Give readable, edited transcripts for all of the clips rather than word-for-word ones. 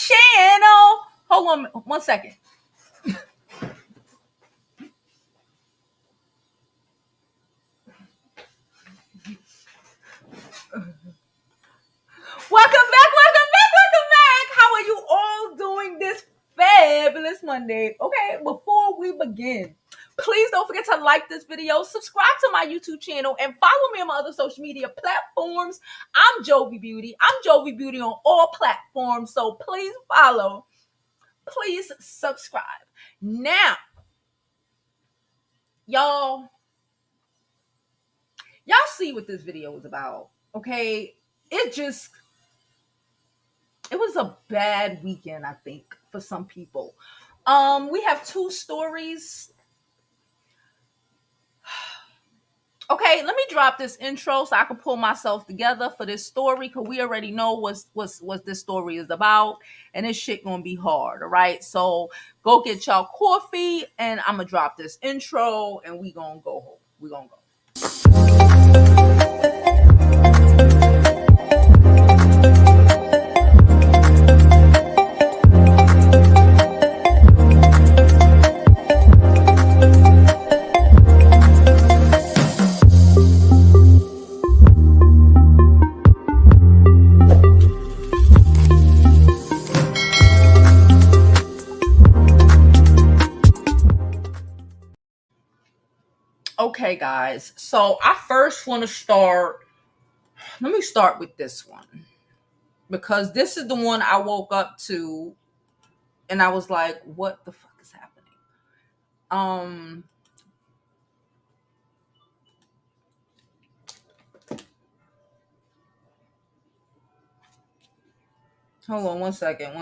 channel. Hold on 1 second. Welcome back. How are you all doing this fabulous Monday? Okay, before we begin, please don't forget to like this video, subscribe to my YouTube channel, and follow me on my other social media platforms. I'm Jovi Beauty. I'm Jovi Beauty on all platforms, so please follow. Please subscribe. Now, y'all see what this video is about, okay? It was a bad weekend, I think, for some people. We have two stories. Okay, let me drop this intro so I can pull myself together for this story, because we already know what this story is about, and this shit gonna be hard, all right? So go get y'all coffee, and I'm gonna drop this intro, and we gonna go home. We gonna go. Okay, guys, so I first want to let me start with this one, because this is the one I woke up to and I was like, what the fuck is happening? Hold on 1 second.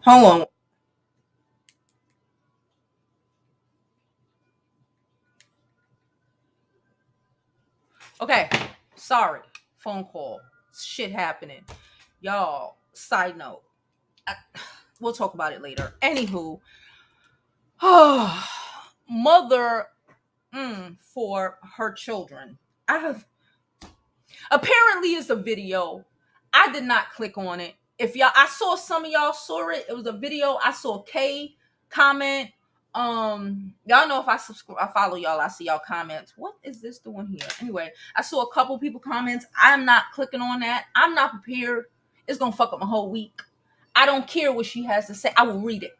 Hold on. Okay, sorry. Phone call. Shit happening. Y'all, side note. We'll talk about it later. Anywho, mother for her children. Apparently it's a video. I did not click on it. If y'all, I saw some of y'all saw it. It was a video. I saw K comment. Y'all know if I subscribe, I follow y'all, I see y'all comments. What is this doing here? Anyway, I saw a couple people comments. I'm not clicking on that. I'm not prepared. It's gonna fuck up my whole week. I don't care what she has to say. I will read it.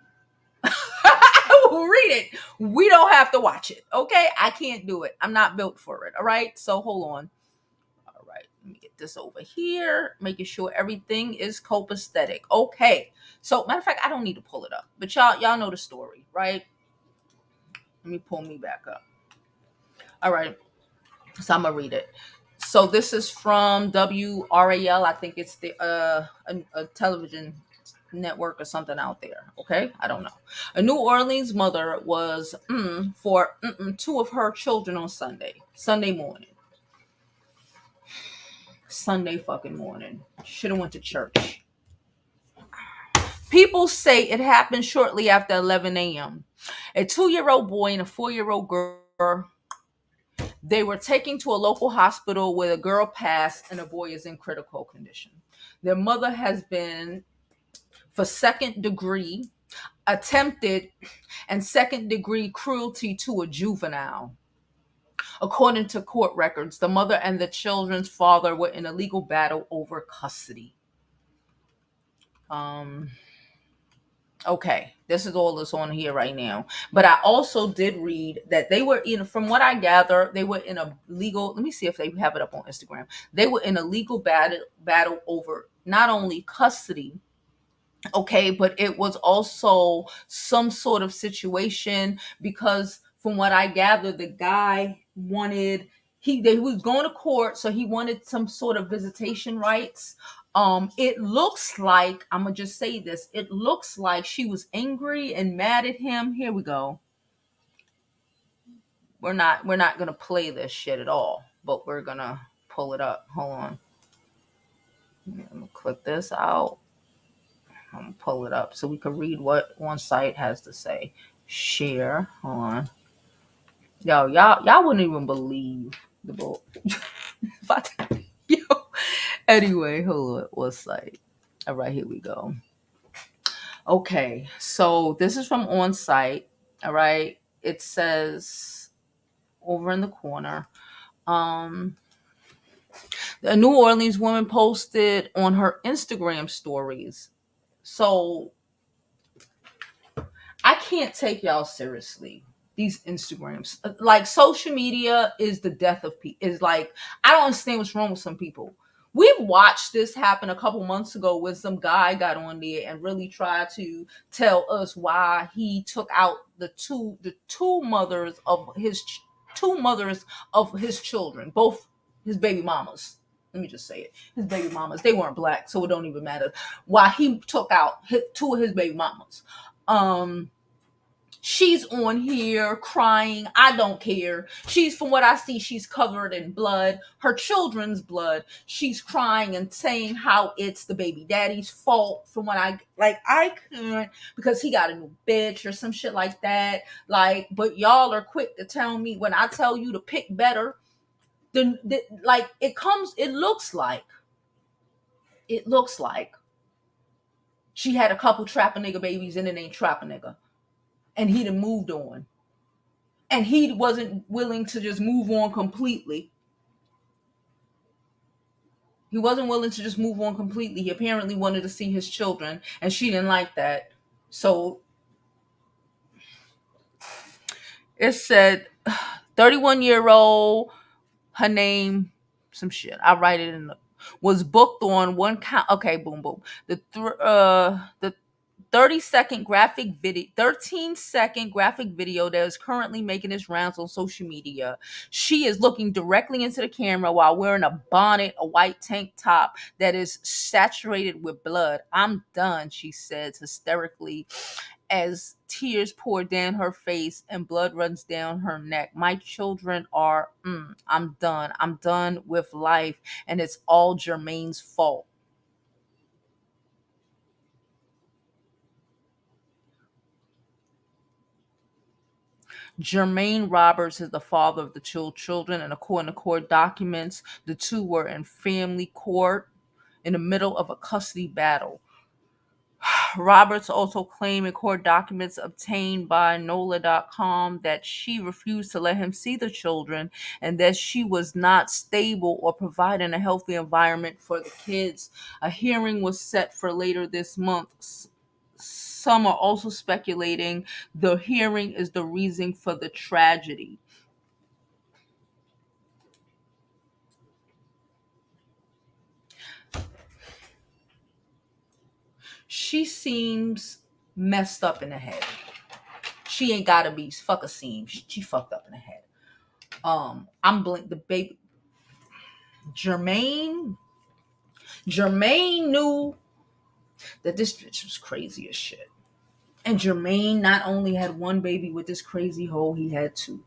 I will read it. We don't have to watch it. Okay? I can't do it. I'm not built for it. All right. So hold on. All right. Let me get this over here. Making sure everything is copacetic. Okay. So matter of fact, I don't need to pull it up. But y'all know the story, right? Let me pull me back up. All right. So I'm gonna read it. So this is from WRAL. I think it's the a television network or something out there. Okay, I don't know. A New Orleans mother was for two of her children on Sunday morning. Sunday fucking morning. Should have went to church. People say it happened shortly after 11 a.m. A 2-year-old boy and a 4-year-old girl. They were taken to a local hospital where the girl passed and the boy is in critical condition. Their mother has been for second-degree attempted and second-degree cruelty to a juvenile. According to court records, the mother and the children's father were in a legal battle over custody. Okay, this is all that's on here right now. But I also did read that they were from what I gather, they were in a legal, let me see if they have it up on Instagram. They were in a legal battle over not only custody, okay, but it was also some sort of situation, because from what I gather, the guy wanted, they was going to court, so he wanted some sort of visitation rights. It looks like, I'm gonna just say this, it looks like she was angry and mad at him. Here we go. we're not gonna play this shit at all, but we're gonna pull it up. Hold on. I'm gonna click this out. I'm gonna pull it up so we can read what one site has to say. Share. Hold on. Y'all wouldn't even believe the book. Yo. Anyway, hold on. What site? All right, here we go. Okay, so this is from on site. All right. It says over in the corner. Um a New Orleans woman posted on her Instagram stories. So I can't take y'all seriously. These Instagrams, like social media, is the death of people. Is like I don't understand what's wrong with some people. We've watched this happen a couple months ago where some guy got on there and really tried to tell us why he took out the two mothers of his children, both his baby mamas. Let me just say it. His baby mamas, they weren't black, so it don't even matter. Why he took out two of his baby mamas. She's on here crying. I don't care. From what I see, she's covered in blood, her children's blood. She's crying and saying how it's the baby daddy's fault. From what I can't, because he got a new bitch or some shit like that. Like, but y'all are quick to tell me when I tell you to pick better. Like it looks like she had a couple trap a nigga babies and it ain't trap a nigga. And he'd have moved on. And he wasn't willing to just move on completely. He wasn't willing to just move on completely. He apparently wanted to see his children, and she didn't like that. So it said 31-year-old, her name, some shit. I write it in was booked on one count. Okay, boom, boom. The 30-second graphic video, 13-second graphic video that is currently making its rounds on social media. She is looking directly into the camera while wearing a bonnet, a white tank top that is saturated with blood. "I'm done," she said hysterically as tears pour down her face and blood runs down her neck. "My children are, I'm done. I'm done with life, and it's all Jermaine's fault." Jermaine Roberts is the father of the two children, and according to court documents, the two were in family court in the middle of a custody battle. Roberts also claimed in court documents obtained by NOLA.com that she refused to let him see the children and that she was not stable or providing a healthy environment for the kids. A hearing was set for later this month. Some are also speculating the hearing is the reason for the tragedy. She seems messed up in the head. She ain't gotta be fuck a seam. She fucked up in the head. I'm the baby. Jermaine knew that this bitch was crazy as shit. And Jermaine not only had one baby with this crazy hoe, he had two.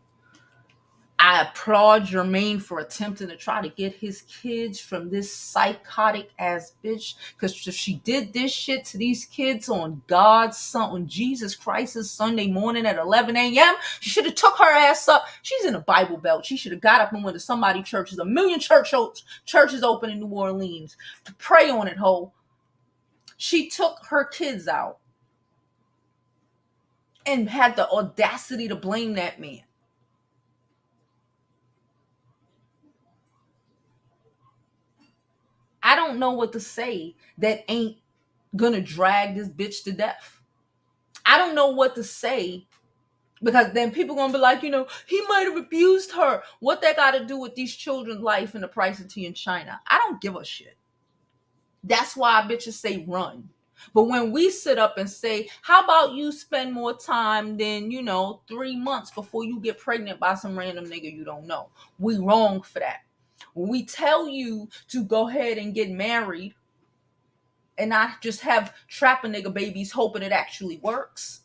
I applaud Jermaine for attempting to try to get his kids from this psychotic ass bitch. Because if she did this shit to these kids on God's son, on Jesus Christ's Sunday morning at 11 a.m., she should have took her ass up. She's in a Bible Belt. She should have got up and went to somebody's churches. A million churches open in New Orleans to pray on it, ho. She took her kids out and had the audacity to blame that man. I don't know what to say that ain't gonna drag this bitch to death. I don't know what to say because then people gonna be like, he might have abused her. What that got to do with these children's life and the price of tea in China? I don't give a shit. That's why bitches say run. But when we sit up and say, how about you spend more time than, 3 months before you get pregnant by some random nigga you don't know? We wrong for that. When we tell you to go ahead and get married and not just have trap a nigga babies hoping it actually works,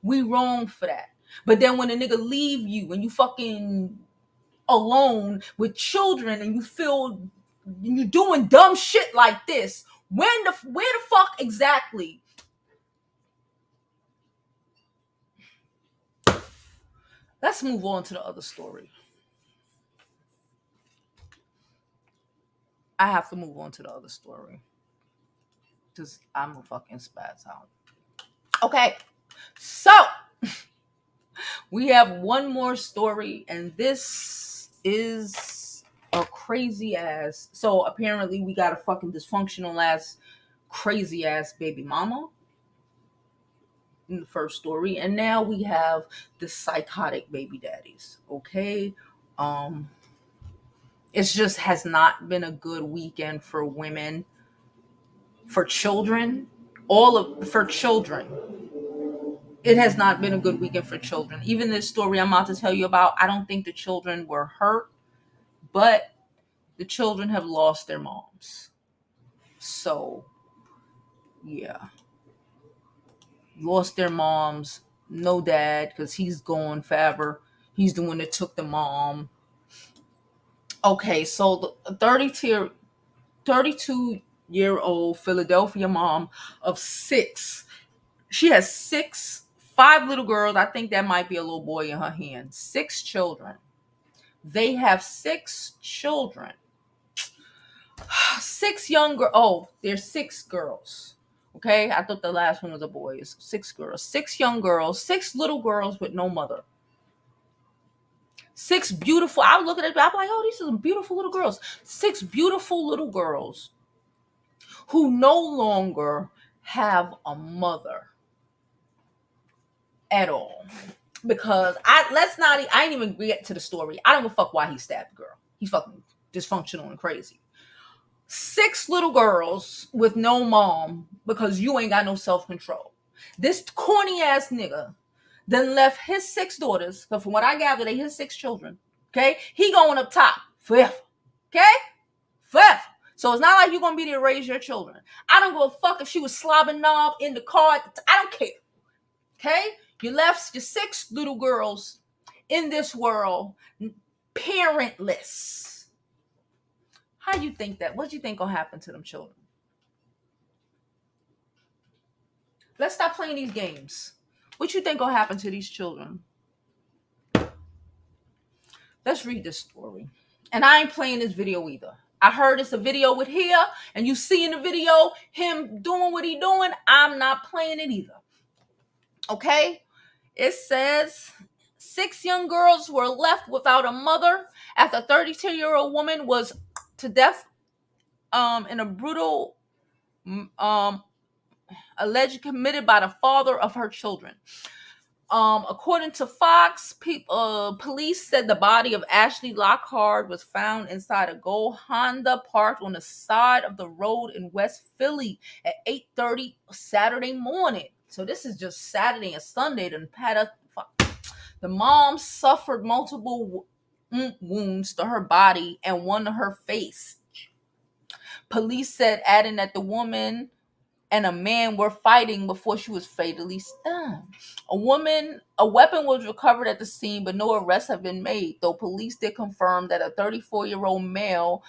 we wrong for that. But then when a nigga leave you and you fucking alone with children and you feel you doing dumb shit like this, where the fuck exactly? Let's move on to the other story. I have to move on to the other story because I'm a fucking spaz out. Okay, so we have one more story, and this is a crazy ass. So apparently, we got a fucking dysfunctional ass, crazy ass baby mama in the first story, and now we have the psychotic baby daddies. Okay, um, it just has not been a good weekend for women, for children, for children. It has not been a good weekend for children. Even this story I'm about to tell you about, I don't think the children were hurt, but the children have lost their moms. So, yeah. Lost their moms. No dad, because he's gone forever. He's the one that took the mom. Okay, so the 32-year-old Philadelphia mom of 6. She has 5 little girls. I think that might be a little boy in her hand. 6 children. They have 6 children. 6 younger. Oh, there's 6 girls. Okay, I thought the last one was a boy. It's 6 girls. 6 young girls. 6 little girls with no mother. 6 beautiful. I look at it. I'm like, oh, these are some beautiful little girls. 6 beautiful little girls who no longer have a mother at all. Because I ain't even get to the story. I don't give a fuck why he stabbed the girl. He's fucking dysfunctional and crazy. 6 little girls with no mom because you ain't got no self-control. This corny ass nigga then left his 6 daughters, because from what I gather, they his 6 children. Okay? He going up top forever. Okay? Forever. So it's not like you're gonna be there to raise your children. I don't give a fuck if she was slobbing knob in the car. I don't care. Okay? You left your 6 little girls in this world parentless. How you think that? What do you think gonna happen to them children? Let's stop playing these games. What you think gonna happen to these children? Let's read this story. And I ain't playing this video either. I heard it's a video with here, and you see in the video him doing what he doing. I'm not playing it either. Okay? It says 6 young girls were left without a mother after a 32-year-old woman was to death in a brutal alleged committed by the father of her children. According to Fox, police said the body of Ashley Lockhart was found inside a gold Honda parked on the side of the road in West Philly at 8:30 Saturday morning. So this is just Saturday and Sunday. The mom suffered multiple wounds to her body and one to her face. Police said, adding that the woman and a man were fighting before she was fatally stunned. A weapon was recovered at the scene, but no arrests have been made, though police did confirm that a 34-year-old male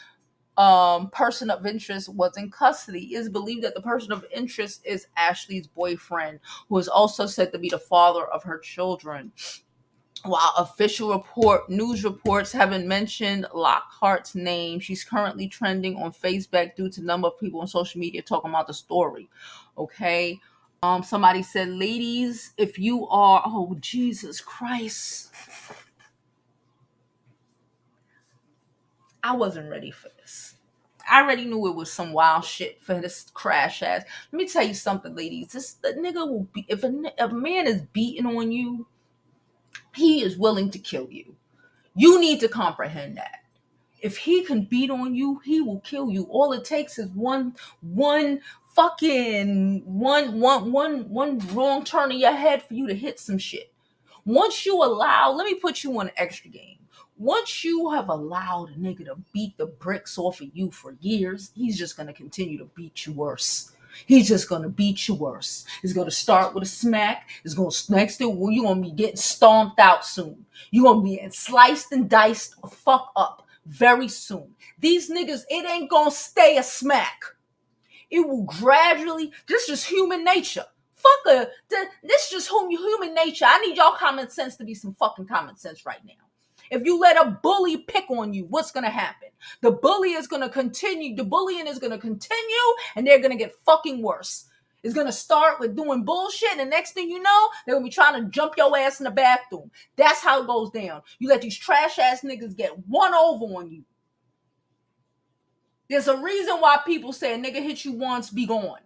person of interest was in custody. It is believed that the person of interest is Ashley's boyfriend, who is also said to be the father of her children. While official news reports haven't mentioned Lockhart's name, she's currently trending on Facebook due to the number of people on social media talking about the story. Okay. Somebody said, ladies, if you are, oh, Jesus Christ. I wasn't ready for this. I already knew it was some wild shit for this crash ass. Let me tell you something, ladies. The nigga will be, if a man is beating on you, he is willing to kill you. You need to comprehend that. If he can beat on you, he will kill you. All it takes is one wrong turn of your head for you to hit some shit. Once you allow, let me put you on an extra game. Once you have allowed a nigga to beat the bricks off of you for years, he's just going to continue to beat you worse. He's just gonna beat you worse. It's gonna start with a smack. It's gonna next to you're gonna be getting stomped out soon. You're gonna be sliced and diced fuck up very soon. These niggas, it ain't gonna stay a smack. It will gradually, this is just human nature. This is just human nature. I need y'all common sense to be some fucking common sense right now. If you let a bully pick on you, what's going to happen? The bully is going to continue. The bullying is going to continue, and they're going to get fucking worse. It's going to start with doing bullshit, and the next thing you know, they're going to be trying to jump your ass in the bathroom. That's how it goes down. You let these trash-ass niggas get one over on you. There's a reason why people say a nigga hit you once, be gone.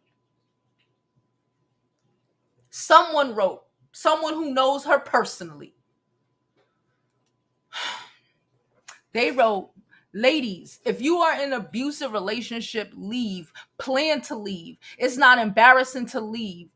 Someone wrote, someone who knows her personally, they wrote, ladies, if you are in an abusive relationship, leave. Plan to leave. It's not embarrassing to leave.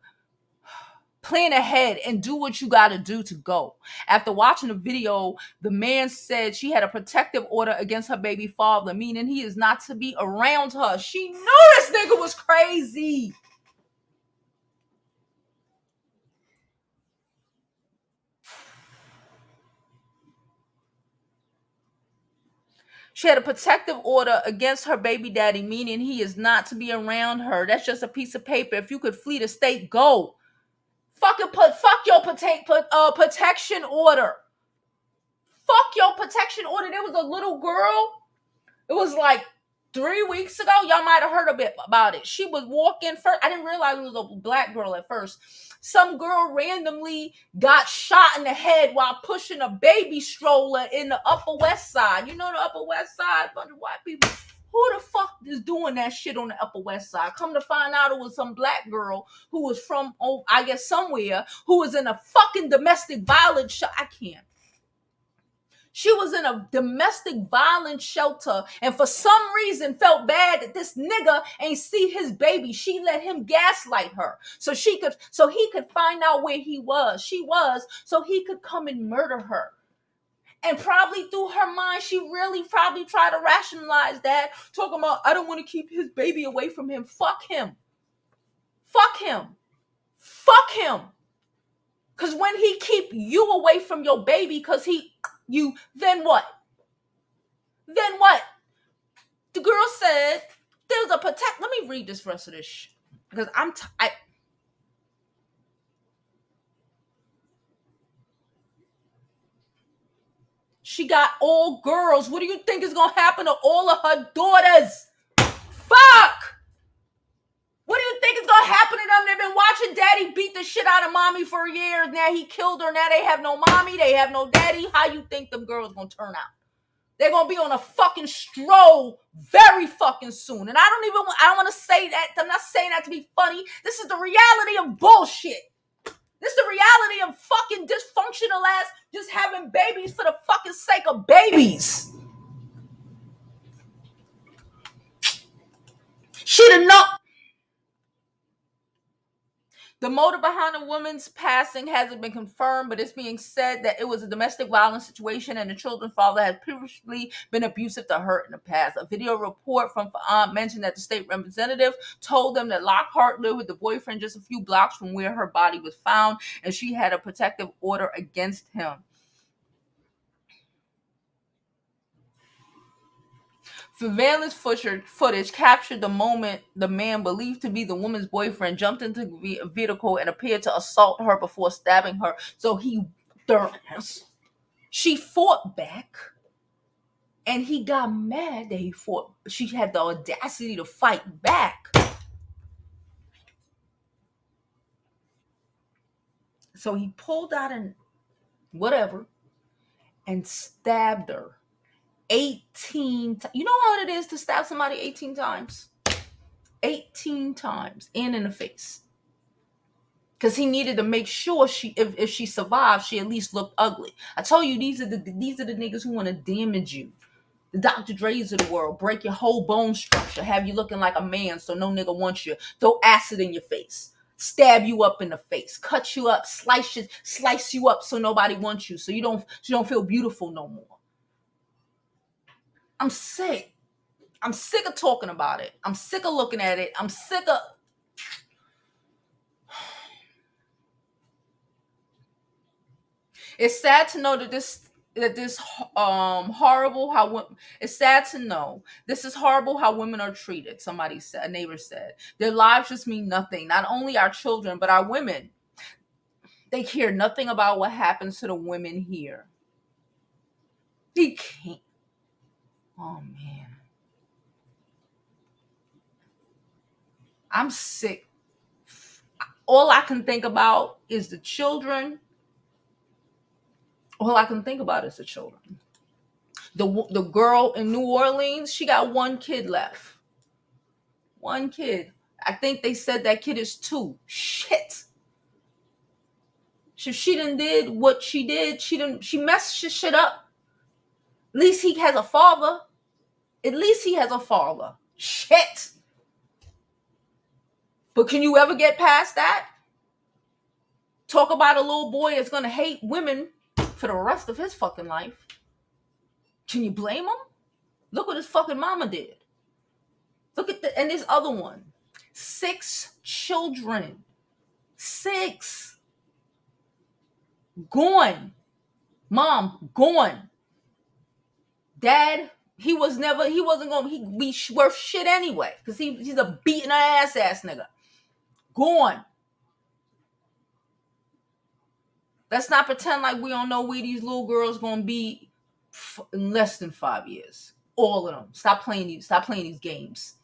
Plan ahead and do what you got to do to go. After watching the video, the man said she had a protective order against her baby father, meaning he is not to be around her. She knew this nigga was crazy. She had a protective order against her baby daddy, meaning he is not to be around her. That's just a piece of paper. If you could flee the state, go. Fuck your protection order. Fuck your protection order. There was a little girl. It was like 3 weeks ago. Y'all might have heard a bit about it. She was walking first. I didn't realize it was a black girl at first. Some girl randomly got shot in the head while pushing a baby stroller in the Upper West Side. You know the Upper West Side? Bunch of white people. Who the fuck is doing that shit on the Upper West Side? Come to find out, it was some black girl who was from, I guess, somewhere, who was in a fucking domestic violence. I can't. She was in a domestic violence shelter and for some reason felt bad that this nigga ain't see his baby. She let him gaslight her so he could find out where she was, so he could come and murder her. And probably through her mind, she really probably tried to rationalize that, talking about, I don't want to keep his baby away from him. Fuck him. Fuck him. Fuck him. Because when he keep you away from your baby because then what? Then what? The girl said there's a let me read this rest of this because she got all girls. What do you think is gonna happen to all of her daughters? Fuck! What do you think is gonna happen to them? They've been watching daddy beat the shit out of mommy for years. Now he killed her. Now they have no mommy. They have no daddy. How you think them girls gonna turn out? They're going to be on a fucking stroll very fucking soon. And I don't want to say that. I'm not saying that to be funny. This is the reality of bullshit. This is the reality of fucking dysfunctional ass just having babies for the fucking sake of babies. She didn't know. The motive behind the woman's passing hasn't been confirmed, but it's being said that it was a domestic violence situation and the children's father had previously been abusive to her in the past. A video report from mentioned that the state representative told them that Lockhart lived with the boyfriend just a few blocks from where her body was found, and she had a protective order against him. Surveillance footage captured the moment the man believed to be the woman's boyfriend jumped into the vehicle and appeared to assault her before stabbing her. So she fought back, and he got mad that he fought. She had the audacity to fight back. So he pulled out whatever and stabbed her 18 times. You know how it is to stab somebody 18 times? 18 times in the face. Because he needed to make sure if she survived, she at least looked ugly. I told you these are the niggas who want to damage you. The Dr. Dre's of the world, break your whole bone structure, have you looking like a man so no nigga wants you, throw acid in your face, stab you up in the face, cut you up, slice you up so nobody wants you, so you don't feel beautiful no more. I'm sick of talking about it. I'm sick of looking at it. I'm sick of It's sad to know that this horrible how it's sad to know this is horrible how women are treated. Somebody said, a neighbor said, their lives just mean nothing. Not only our children, but our women. They care nothing about what happens to the women here. He can't. Oh man, I'm sick. All I can think about is the children. All I can think about is the children. The girl in New Orleans, she got one kid left. One kid. I think they said that kid is 2. Shit. So she done did what she did. She messed shit up. At least he has a father. At least he has a father. Shit. But can you ever get past that? Talk about a little boy that's gonna hate women for the rest of his fucking life. Can you blame him? Look what his fucking mama did. Look at and this other one. 6 children. 6. Gone. Mom, gone. Dad, he wasn't gonna be worth shit anyway. Because he's a beating her ass nigga. Gone. Let's not pretend like we don't know where these little girls gonna be in less than 5 years. All of them. Stop playing these games.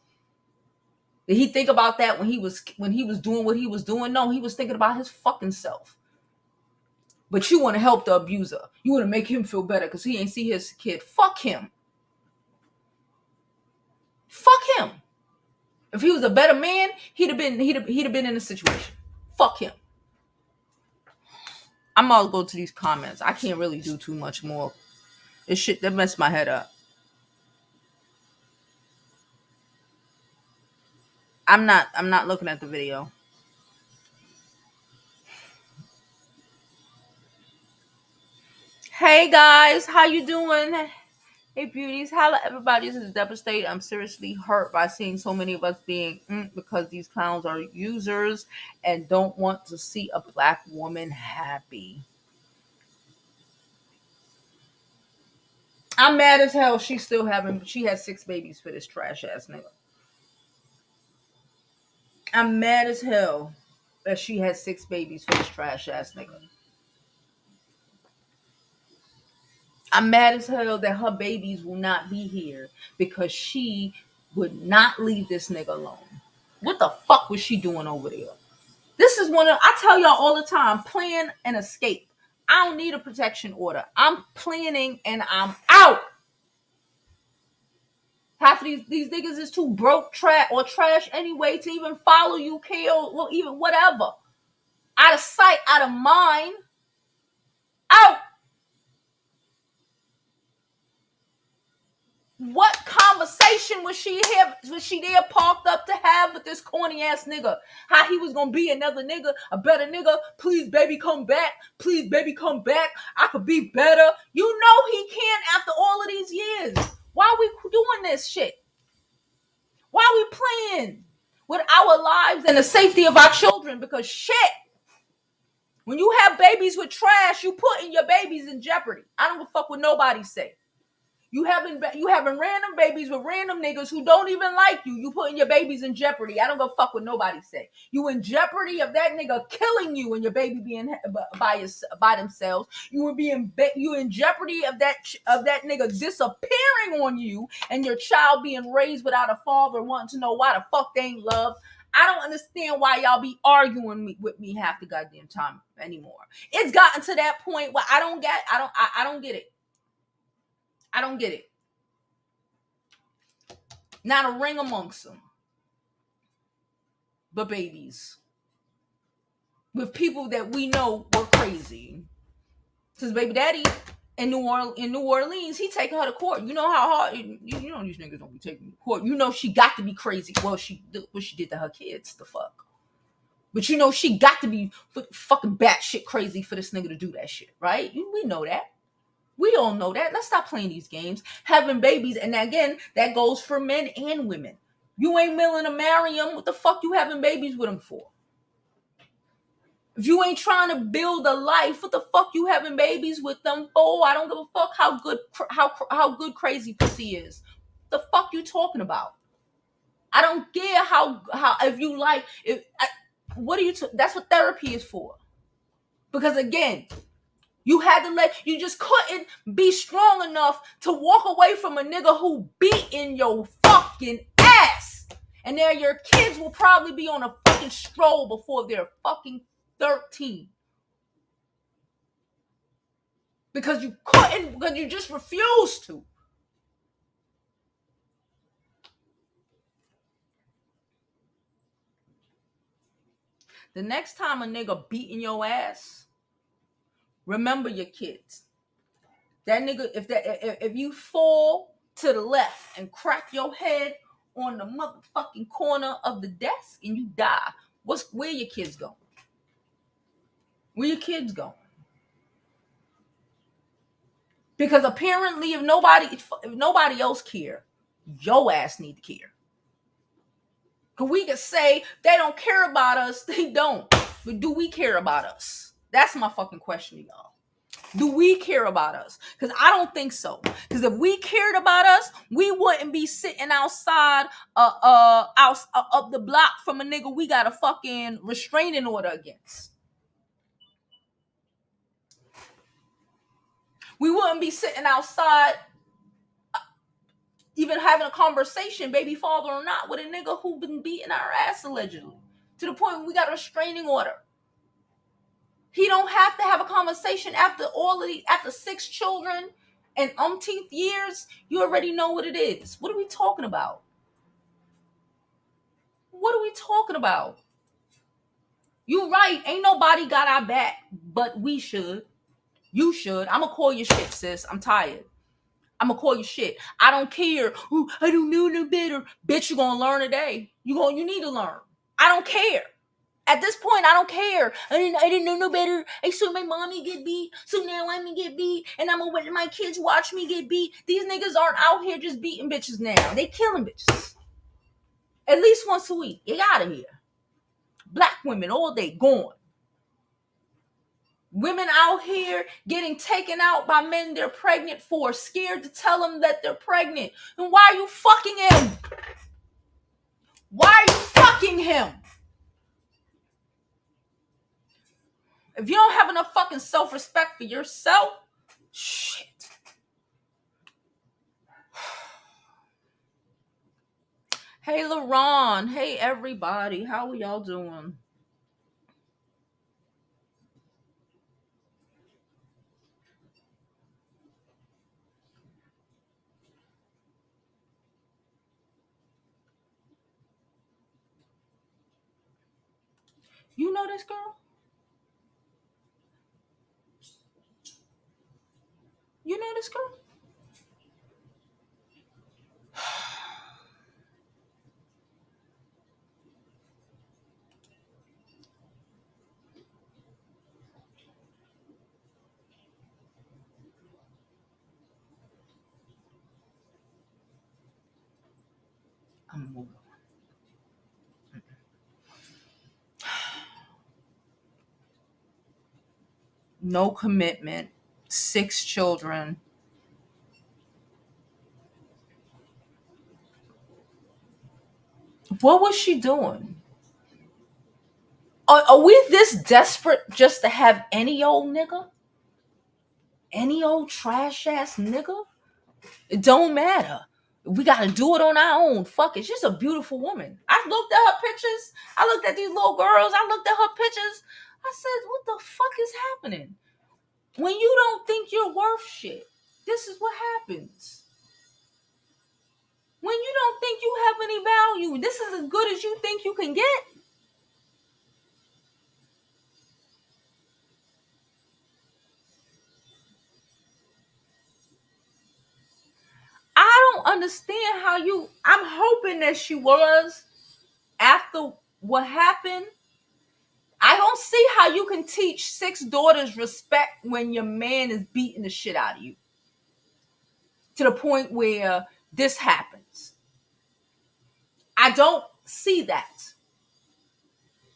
Did he think about that when he was doing what he was doing? No, he was thinking about his fucking self. But you want to help the abuser. You want to make him feel better because he ain't see his kid. Fuck him. Fuck him. If he was a better man, he'd have been in a situation. Fuck him. I'm gonna go to these comments. I can't really do too much more. This shit that messed my head up. I'm not looking at the video. Hey guys, how you doing? Hey beauties, hello everybody. This is devastated. I'm seriously hurt by seeing so many of us being because these clowns are users and don't want to see a black woman happy. I'm mad as hell. She had 6 babies for this trash ass nigga. I'm mad as hell that she had 6 babies for this trash ass nigga. I'm mad as hell that her babies will not be here because she would not leave this nigga alone. What the fuck was she doing over there? This is I tell y'all all the time, plan and escape. I don't need a protection order. I'm planning and I'm out. Half of these niggas is too broke, trash anyway to even follow you, kill, or even whatever. Out of sight, out of mind. Out. What conversation was she there parked up to have with this corny ass nigga? How he was gonna be another nigga, a better nigga? Please, baby, come back. Please, baby, come back. I could be better. You know he can't after all of these years. Why are we doing this shit? Why are we playing with our lives and the safety of our children? Because shit, when you have babies with trash, you putting your babies in jeopardy. I don't give a fuck what nobody say. You having random babies with random niggas who don't even like you. You putting your babies in jeopardy. I don't give a fuck what nobody say. You in jeopardy of that nigga killing you and your baby being by themselves. You in jeopardy of that nigga disappearing on you and your child being raised without a father, wanting to know why the fuck they ain't loved. I don't understand why y'all be arguing with me half the goddamn time anymore. It's gotten to that point where I don't get it. I don't get it. Not a ring amongst them. But babies. With people that we know were crazy. Because baby daddy in New Orleans, he taking her to court. You know how hard, you know these niggas don't be taking her to court. You know she got to be crazy. Well, what she did to her kids, the fuck. But you know she got to be fucking batshit crazy for this nigga to do that shit, right? We know that. We all know that. Let's stop playing these games. Having babies, and again, that goes for men and women. You ain't willing to marry them. What the fuck you having babies with them for? If you ain't trying to build a life, what the fuck you having babies with them for? I don't give a fuck how good crazy pussy is. The fuck you talking about? I don't care how if you like if what are you? That's what therapy is for. Because again, you just couldn't be strong enough to walk away from a nigga who beating your fucking ass. And now your kids will probably be on a fucking stroll before they're fucking 13. Because you couldn't, because you just refused to. The next time a nigga beating your ass, remember your kids. That nigga, if you fall to the left and crack your head on the motherfucking corner of the desk and you die, where your kids going? Where your kids going? Because apparently, if nobody else care, your ass need to care. Cause we could say they don't care about us, they don't. But do we care about us? That's my fucking question to y'all. Do we care about us? Because I don't think so. Because if we cared about us, we wouldn't be sitting outside up the block from a nigga we got a fucking restraining order against. We wouldn't be sitting outside even having a conversation, baby father or not, with a nigga who been beating our ass allegedly. To the point where we got a restraining order. He don't have to have a conversation after after 6 children and umpteenth years. You already know what it is. What are we talking about? What are we talking about? You right. Ain't nobody got our back, but we should. You should. I'ma call your shit, sis. I'm tired. I'ma call your shit. I don't care. Ooh, I don't know no better. Bitch, you gonna learn today. You need to learn. I don't care. At this point, I don't care. I didn't know no better. I saw my mommy get beat, so now I'm gonna get beat, and I'm gonna let my kids watch me get beat. These niggas aren't out here just beating bitches now. They killing bitches. At least once a week. Get out of here. Black women all day gone. Women out here getting taken out by men they're pregnant for, scared to tell them that they're pregnant. And why are you fucking him? Why are you fucking him? If you don't have enough fucking self-respect for yourself, shit. Hey, LaRon. Hey, everybody. How are y'all doing? You know this girl? You know this girl? I'm moving. No commitment. 6 children. What was she doing? Are we this desperate just to have any old nigga? Any old trash ass nigga? It don't matter. We gotta do it on our own. Fuck it. She's a beautiful woman. I looked at her pictures. I looked at these little girls. I looked at her pictures. I said, what the fuck is happening? When you don't think you're worth shit, this is what happens. When you don't think you have any value, this is as good as you think you can get. I don't understand how I'm hoping that she was after what happened. I don't see how you can teach 6 daughters respect when your man is beating the shit out of you to the point where this happens. I don't see that.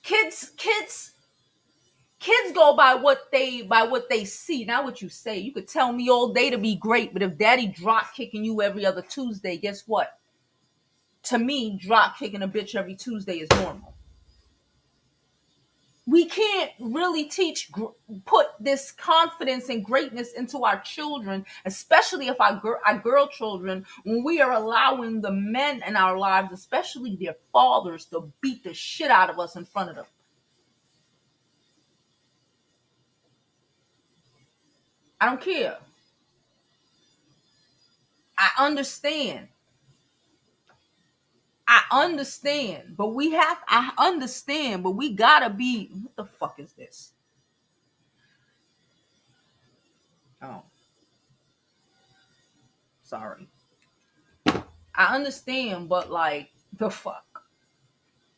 Kids Kids go by what they see, not what you say. You could tell me all day to be great, but if daddy drop kicking you every other Tuesday, guess what? To me, drop kicking a bitch every Tuesday is normal. We can't really put this confidence and greatness into our children, especially if our girl children, when we are allowing the men in our lives, especially their fathers, to beat the shit out of us in front of them. I don't care. I understand. I understand, but we gotta be. What the fuck is this? Oh, sorry. I understand, but like, the fuck?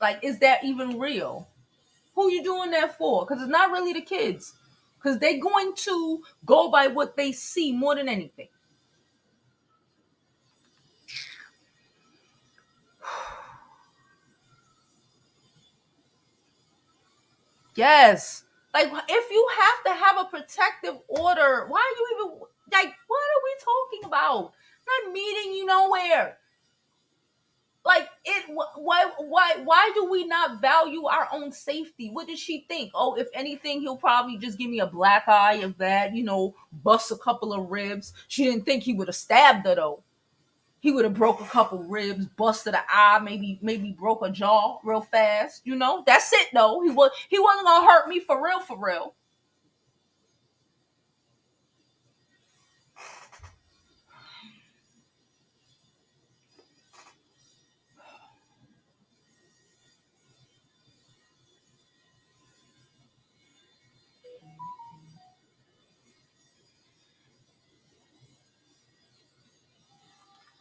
Like, is that even real? Who you doing that for? Because it's not really the kids. Because they're going to go by what they see more than anything. Yes. Like, if you have to have a protective order, why are you even, like, what are we talking about? I'm not meeting you nowhere. Like, why do we not value our own safety? What did she think? Oh, if anything, he'll probably just give me a black eye of that, bust a couple of ribs. She didn't think he would have stabbed her though. He would have broke a couple ribs, busted an eye, maybe broke a jaw real fast. That's it though. He wasn't gonna hurt me for real, for real.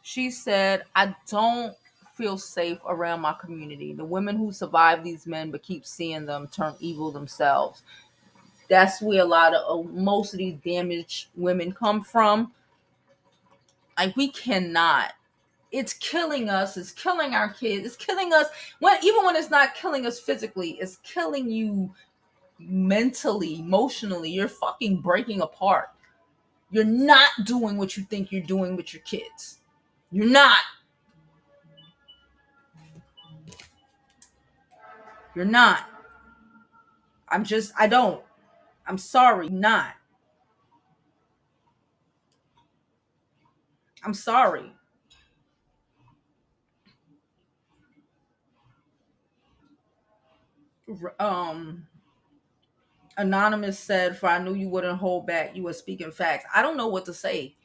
She said, I don't feel safe around my community. The women who survive these men but keep seeing them turn evil themselves. That's where a lot of most of these damaged women come from. Like, we cannot. It's killing us. It's killing our kids. It's killing us. Even when it's not killing us physically, it's killing you mentally, emotionally. You're fucking breaking apart. You're not doing what you think you're doing with your kids. You're not. You're not. I don't. I'm sorry, not. I'm sorry. Um, Anonymous said, for I knew you wouldn't hold back. You were speaking facts. I don't know what to say.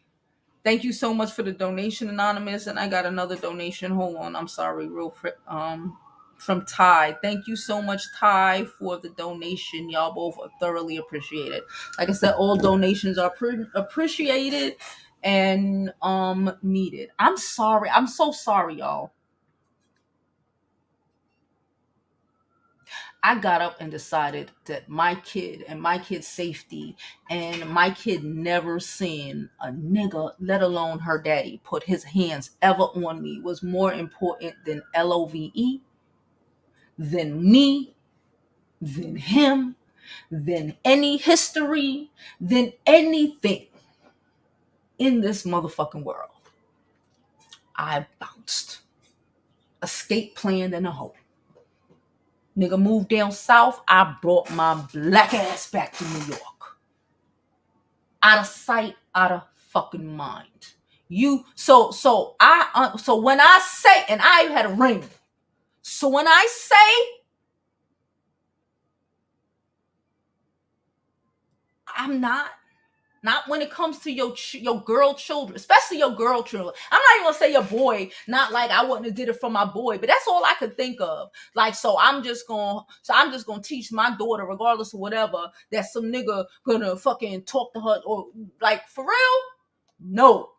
Thank you so much for the donation, Anonymous. And I got another donation. Hold on. I'm sorry. Real quick. From Ty. Thank you so much, Ty, for the donation. Y'all both are thoroughly appreciated. Like I said, all donations are appreciated and needed. I'm sorry. I'm so sorry, y'all. I got up and decided that my kid and my kid's safety and my kid never seen a nigga, let alone her daddy, put his hands ever on me was more important than LOVE, than me, than him, than any history, than anything in this motherfucking world. I bounced. Escape planned in a hole. Nigga moved down south. I brought my black ass back to New York. Out of sight, out of fucking mind. So when I say, and I had a ring. So when I say, I'm not when it comes to your girl children, especially your girl children. I'm not even gonna say your boy. Not like I wouldn't have did it for my boy, but that's all I could think of. Like, so I'm just gonna teach my daughter, regardless of whatever, that some nigga gonna fucking talk to her, or like, for real. No.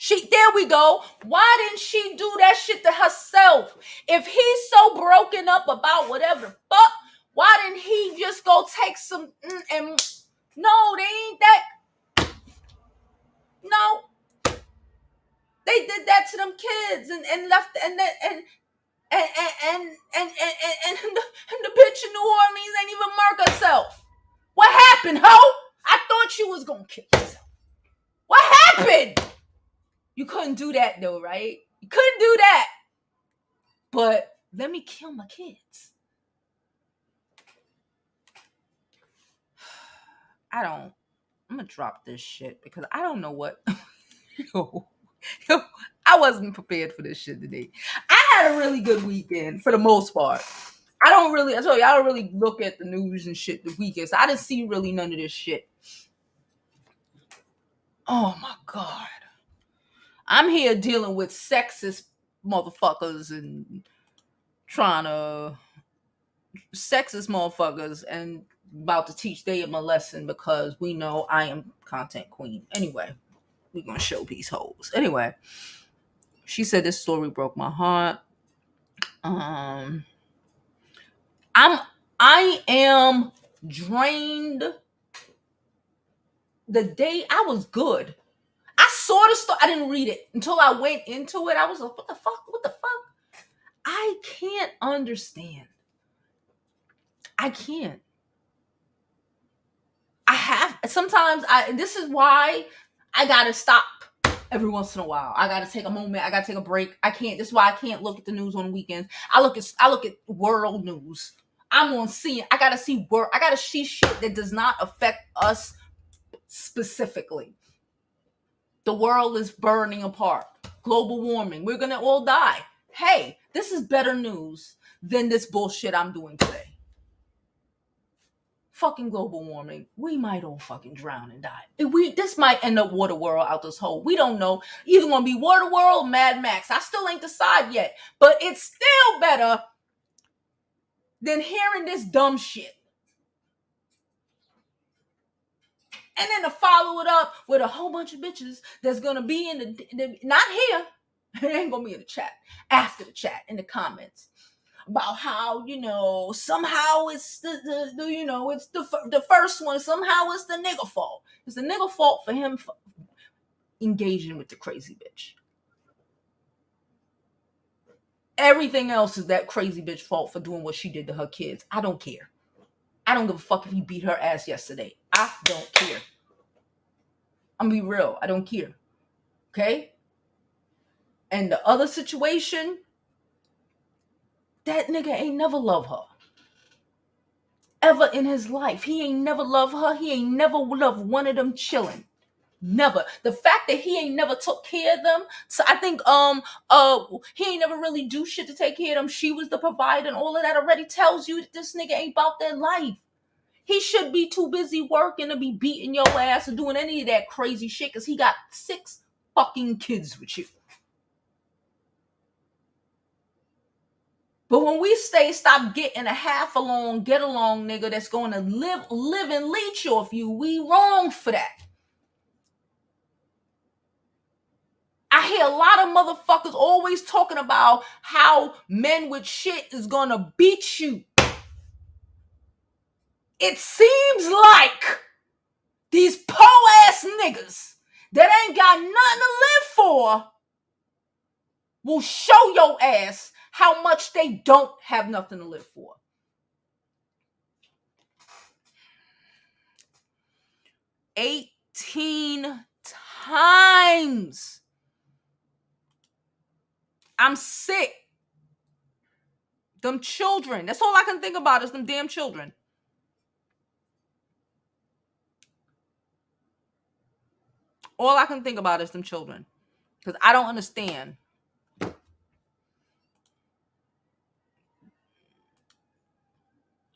There we go. Why didn't she do that shit to herself? If he's so broken up about whatever the fuck, why didn't he just go take some and No, they ain't that. No, they did that to them kids and left and the bitch in New Orleans ain't even mark herself. What happened, ho? I thought you was gonna kill yourself. What happened? You couldn't do that though, right? You couldn't do that. But let me kill my kids. I'm gonna drop this shit because I don't know what. yo, I wasn't prepared for this shit today. I had a really good weekend for the most part. I told you, I don't really look at the news and shit the weekend. So I didn't see really none of this shit. Oh my God. I'm here dealing with sexist motherfuckers and sexist motherfuckers and about to teach them a lesson because we know I am content queen. Anyway, we're gonna show these hoes. Anyway, she said this story broke my heart. I am drained. The day I was good. I saw the story. I didn't read it until I went into it. I was like, what the fuck? What the fuck? I can't understand. I can't. This is why I gotta stop every once in a while. I gotta take a moment. I gotta take a break. I can't. This is why I can't look at the news on the weekends. I look at world news. I'm gonna see it. I gotta see shit that does not affect us specifically. The world is burning apart. Global warming. We're gonna all die. Hey, this is better news than this bullshit I'm doing today. Fucking global warming. We might all fucking drown and die. This might end up water world out this hole. We don't know. Either gonna be water world, Mad Max. I still ain't decided yet. But it's still better than hearing this dumb shit. And then to follow it up with a whole bunch of bitches that's gonna be in the not here. It ain't gonna be in the chat. After the chat, in the comments. About how, somehow it's it's the first one. Somehow it's the nigga fault. It's the nigga fault for him engaging with the crazy bitch. Everything else is that crazy bitch fault for doing what she did to her kids. I don't care. I don't give a fuck if he beat her ass yesterday. I don't care. I'm gonna be real. I don't care. Okay? And the other situation, that nigga ain't never loved her. Ever in his life. He ain't never loved her. He ain't never loved one of them chilling. Never. The fact that he ain't never took care of them. So I think he ain't never really do shit to take care of them. She was the provider and all of that already tells you that this nigga ain't about their life. He should be too busy working to be beating your ass or doing any of that crazy shit because he got 6 fucking kids with you. But when we stop getting a half along, get along nigga that's going to live and leech off you, we wrong for that. I hear a lot of motherfuckers always talking about how men with shit is going to beat you. It seems like these po-ass niggas that ain't got nothing to live for will show your ass how much they don't have nothing to live for. $18 times. I'm sick. Them children. That's all I can think about is them damn children. All I can think about is them children. Because I don't understand.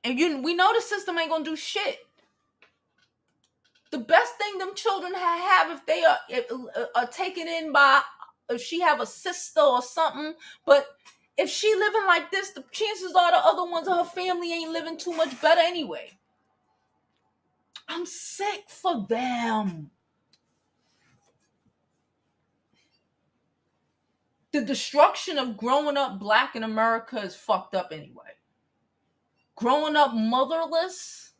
And we know the system ain't gonna do shit. The best thing them children have if they are taken in by, if she have a sister or something. But if she living like this, the chances are the other ones of her family ain't living too much better anyway. I'm sick for them. The destruction of growing up black in America is fucked up anyway. Growing up motherless,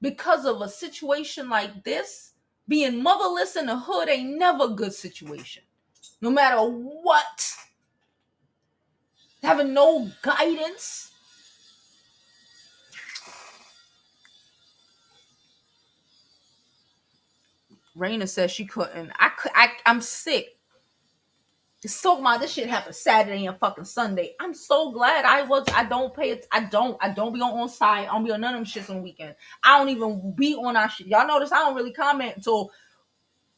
because of a situation like this. Being motherless in the hood ain't never a good situation. No matter what. Having no guidance. Raina says she couldn't. I'm sick. It's talking about this shit happened Saturday and fucking Sunday. I'm so glad I don't pay it. I don't be on site. I don't be on none of them shits on the weekend. I don't even be on our shit. Y'all notice I don't really comment until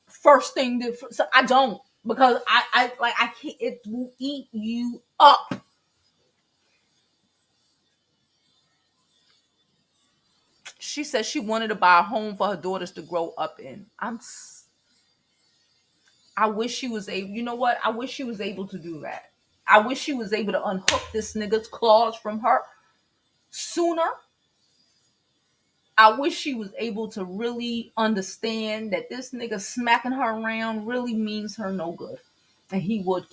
first thing so I don't, because I can't, it will eat you up. She said she wanted to buy a home for her daughters to grow up in. I wish she was able, you know what? I wish she was able to do that. I wish she was able to unhook this nigga's claws from her sooner. I wish she was able to really understand that this nigga smacking her around really means her no good. And he would.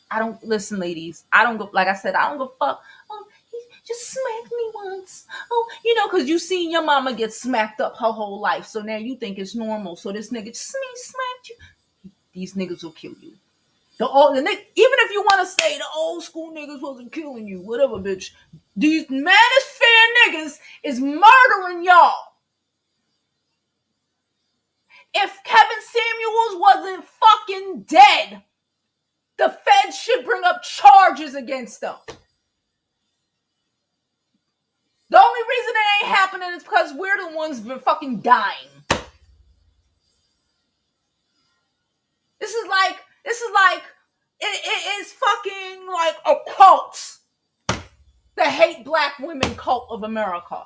I don't listen, ladies. I don't go, like I said, I don't give a fuck. Oh, he just smacked me once. Oh, because you seen your mama get smacked up her whole life. So now you think it's normal. So this nigga just smacked you. These niggas will kill you. Even if you want to say the old school niggas wasn't killing you, whatever, bitch. These manosphere niggas is murdering y'all. If Kevin Samuels wasn't fucking dead, the feds should bring up charges against them. The only reason it ain't happening is because we're the ones been fucking dying. This is like it is fucking like a cult. The hate black women cult of America.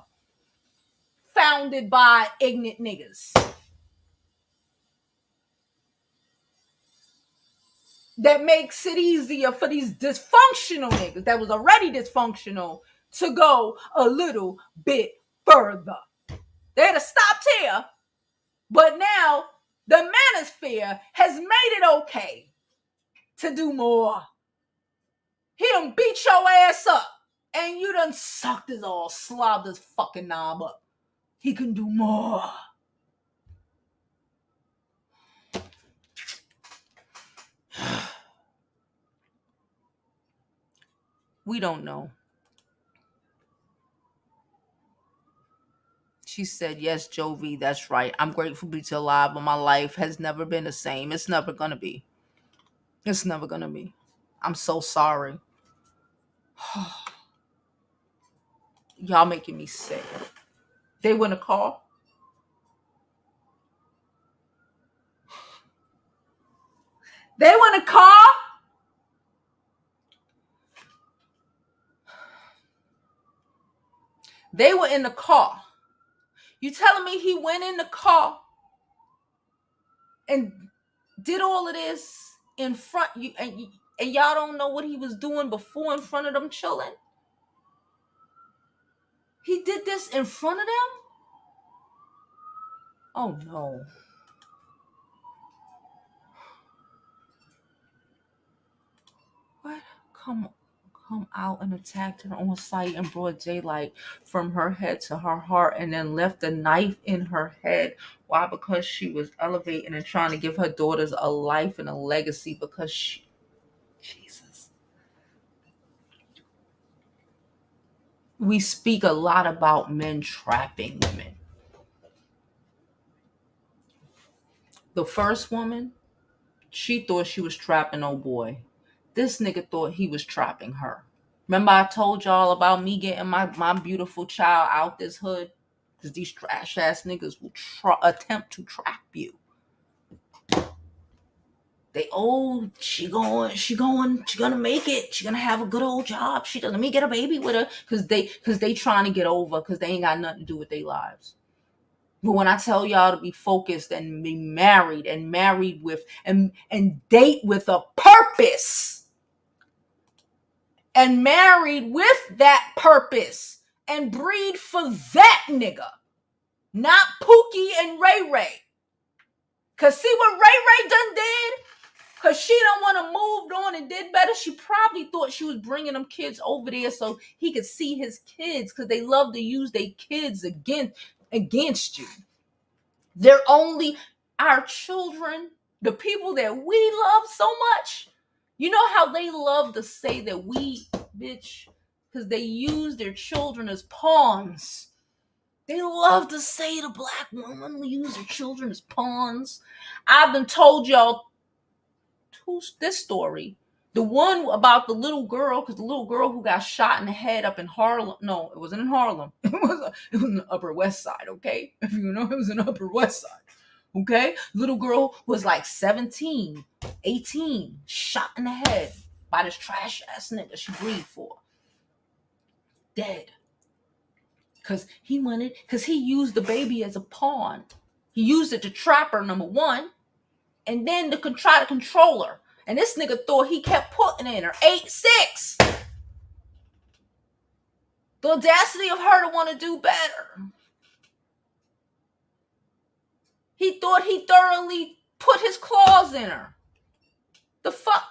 Founded by ignorant niggas. That makes it easier for these dysfunctional niggas that was already dysfunctional to go a little bit further. They'd have stopped here, but now the manosphere has made it okay to do more. He done beat your ass up, and you done sucked his all, slobbed his fucking knob up. He can do more. We don't know. She said, yes, Jovi, that's right. I'm grateful to be alive, but my life has never been the same. It's never going to be. It's never going to be. I'm so sorry. Y'all making me sick. They win a car. They win a car. They were in the car. You telling me he went in the car and did all of this in front you and y'all don't know what he was doing before in front of them children? He did this in front of them? Oh no. What? Come out and attacked her on sight in broad daylight from her head to her heart, and then left a knife in her head. Why? Because she was elevating and trying to give her daughters a life and a legacy, because Jesus. We speak a lot about men trapping women. The first woman, she thought she was trapping old boy. This nigga thought he was trapping her. Remember I told y'all about me getting my beautiful child out this hood? Because these trash ass niggas will attempt to trap you. She gonna make it. She gonna have a good old job. Let me get a baby with her. Because they trying to get over, because they ain't got nothing to do with their lives. But when I tell y'all to be focused and be married with and date with a purpose, and married with that purpose, and breed for that nigga, not Pookie and Ray Ray. Cause see what Ray Ray done did? Cause she don't want to move on and did better. She probably thought she was bringing them kids over there so he could see his kids, because they love to use their kids again. against you. They're only our children, the people that we love so much. You know how they love to say that we, bitch, because they use their children as pawns. They love to say the black woman use their children as pawns. I've been told y'all this story. The one about the little girl, because the little girl who got shot in the head up in Harlem. No, it wasn't in Harlem. It was in the Upper West Side, okay? If you know, it was in the Upper West Side, okay? Little girl was like 17, 18, shot in the head by this trash ass nigga she breathed for. Dead. Because he used the baby as a pawn. He used it to trap her, number one, and then to try to control her. And this nigga thought he kept putting in her. 8'6". The audacity of her to want to do better. He thought he thoroughly put his claws in her. The fuck?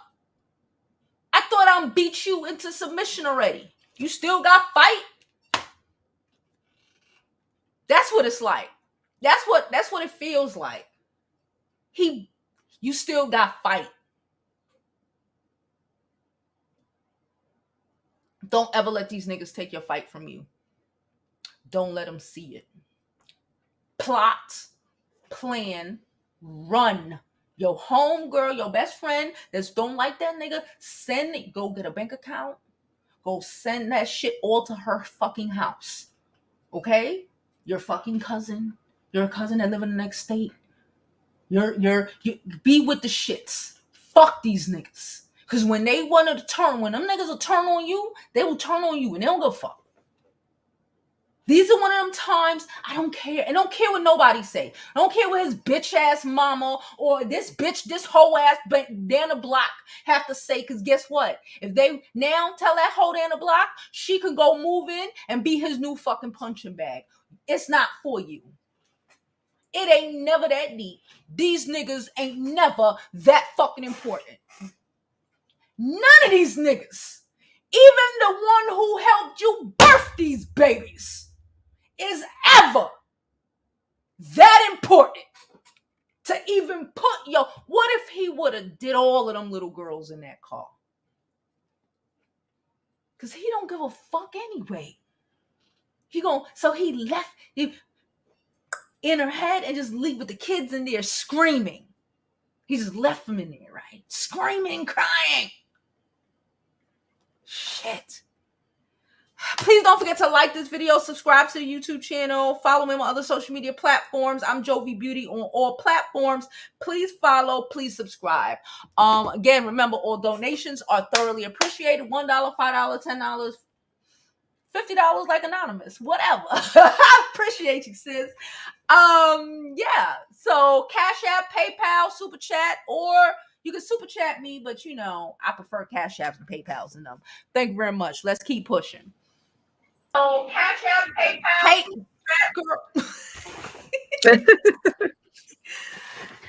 I thought I beat you into submission already. You still got fight? That's what it's like. That's what it feels like. You still got fight. Don't ever let these niggas take your fight from you. Don't let them see it. Plot, plan, run. Your home girl, your best friend that don't like that nigga, go get a bank account. Go send that shit all to her fucking house. Okay? Your fucking cousin. Your cousin that live in the next state. You be with the shits. Fuck these niggas. Because when they want to turn, when them niggas will turn on you, they will turn on you and they don't give a fuck. These are one of them times I don't care. I don't care what nobody say. I don't care what his bitch ass mama or this bitch, this hoe ass down the block have to say. Because guess what? If they now tell that hoe down the block, she can go move in and be his new fucking punching bag. It's not for you. It ain't never that deep. These niggas ain't never that fucking important. None of these niggas, even the one who helped you birth these babies, is ever that important to even put what if he would have did all of them little girls in that car? Because he don't give a fuck anyway. So he left in her head and just leave with the kids in there screaming. He just left them in there, right? Screaming, crying. Shit. Please don't forget to like this video, subscribe to the YouTube channel, follow me on other social media platforms. I'm Jovi Beauty on all platforms. Please follow, please subscribe. Again, remember, all donations are thoroughly appreciated. $1, $5, $10, $50 like anonymous, whatever. I appreciate you, sis. Yeah. So Cash App, PayPal, Super Chat, or you can Super Chat me, but I prefer Cash Apps and PayPals in them. Thank you very much. Let's keep pushing. So Cash App, PayPal. Hey, girl.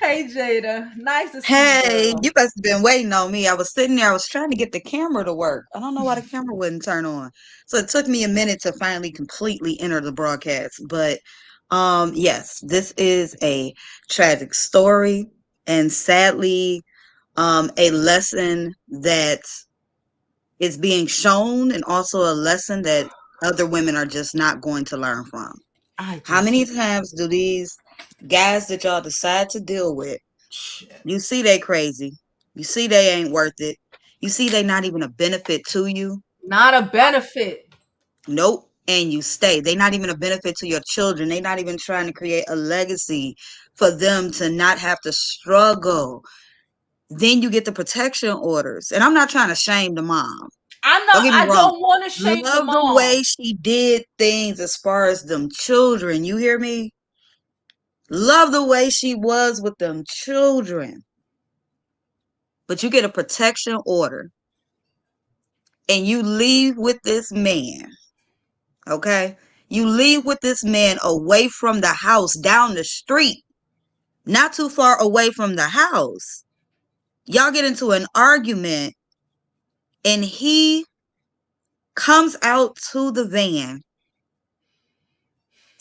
Hey, Jada. Nice to see you. Hey, you must have been waiting on me. I was sitting there, I was trying to get the camera to work. I don't know why the camera wouldn't turn on. So it took me a minute to finally completely enter the broadcast. But yes, this is a tragic story and sadly a lesson that is being shown and also a lesson that other women are just not going to learn from. How many times do these guys that y'all decide to deal with, you see they crazy, you see they ain't worth it, you see they not even a benefit to you? Not a benefit. Nope. And you stay. They not even a benefit to your children. They not even trying to create a legacy for them to not have to struggle. Then you get the protection orders. And I'm not trying to shame the mom. I'm not. Don't get me I wrong. don't want to shame the Love mom. the way she did things as far as them children. You hear me? Love the way she was with them children. But you get a protection order and you leave with this man. Okay? You leave with this man away from the house, down the street, not too far away from the house. Y'all get into an argument and he comes out to the van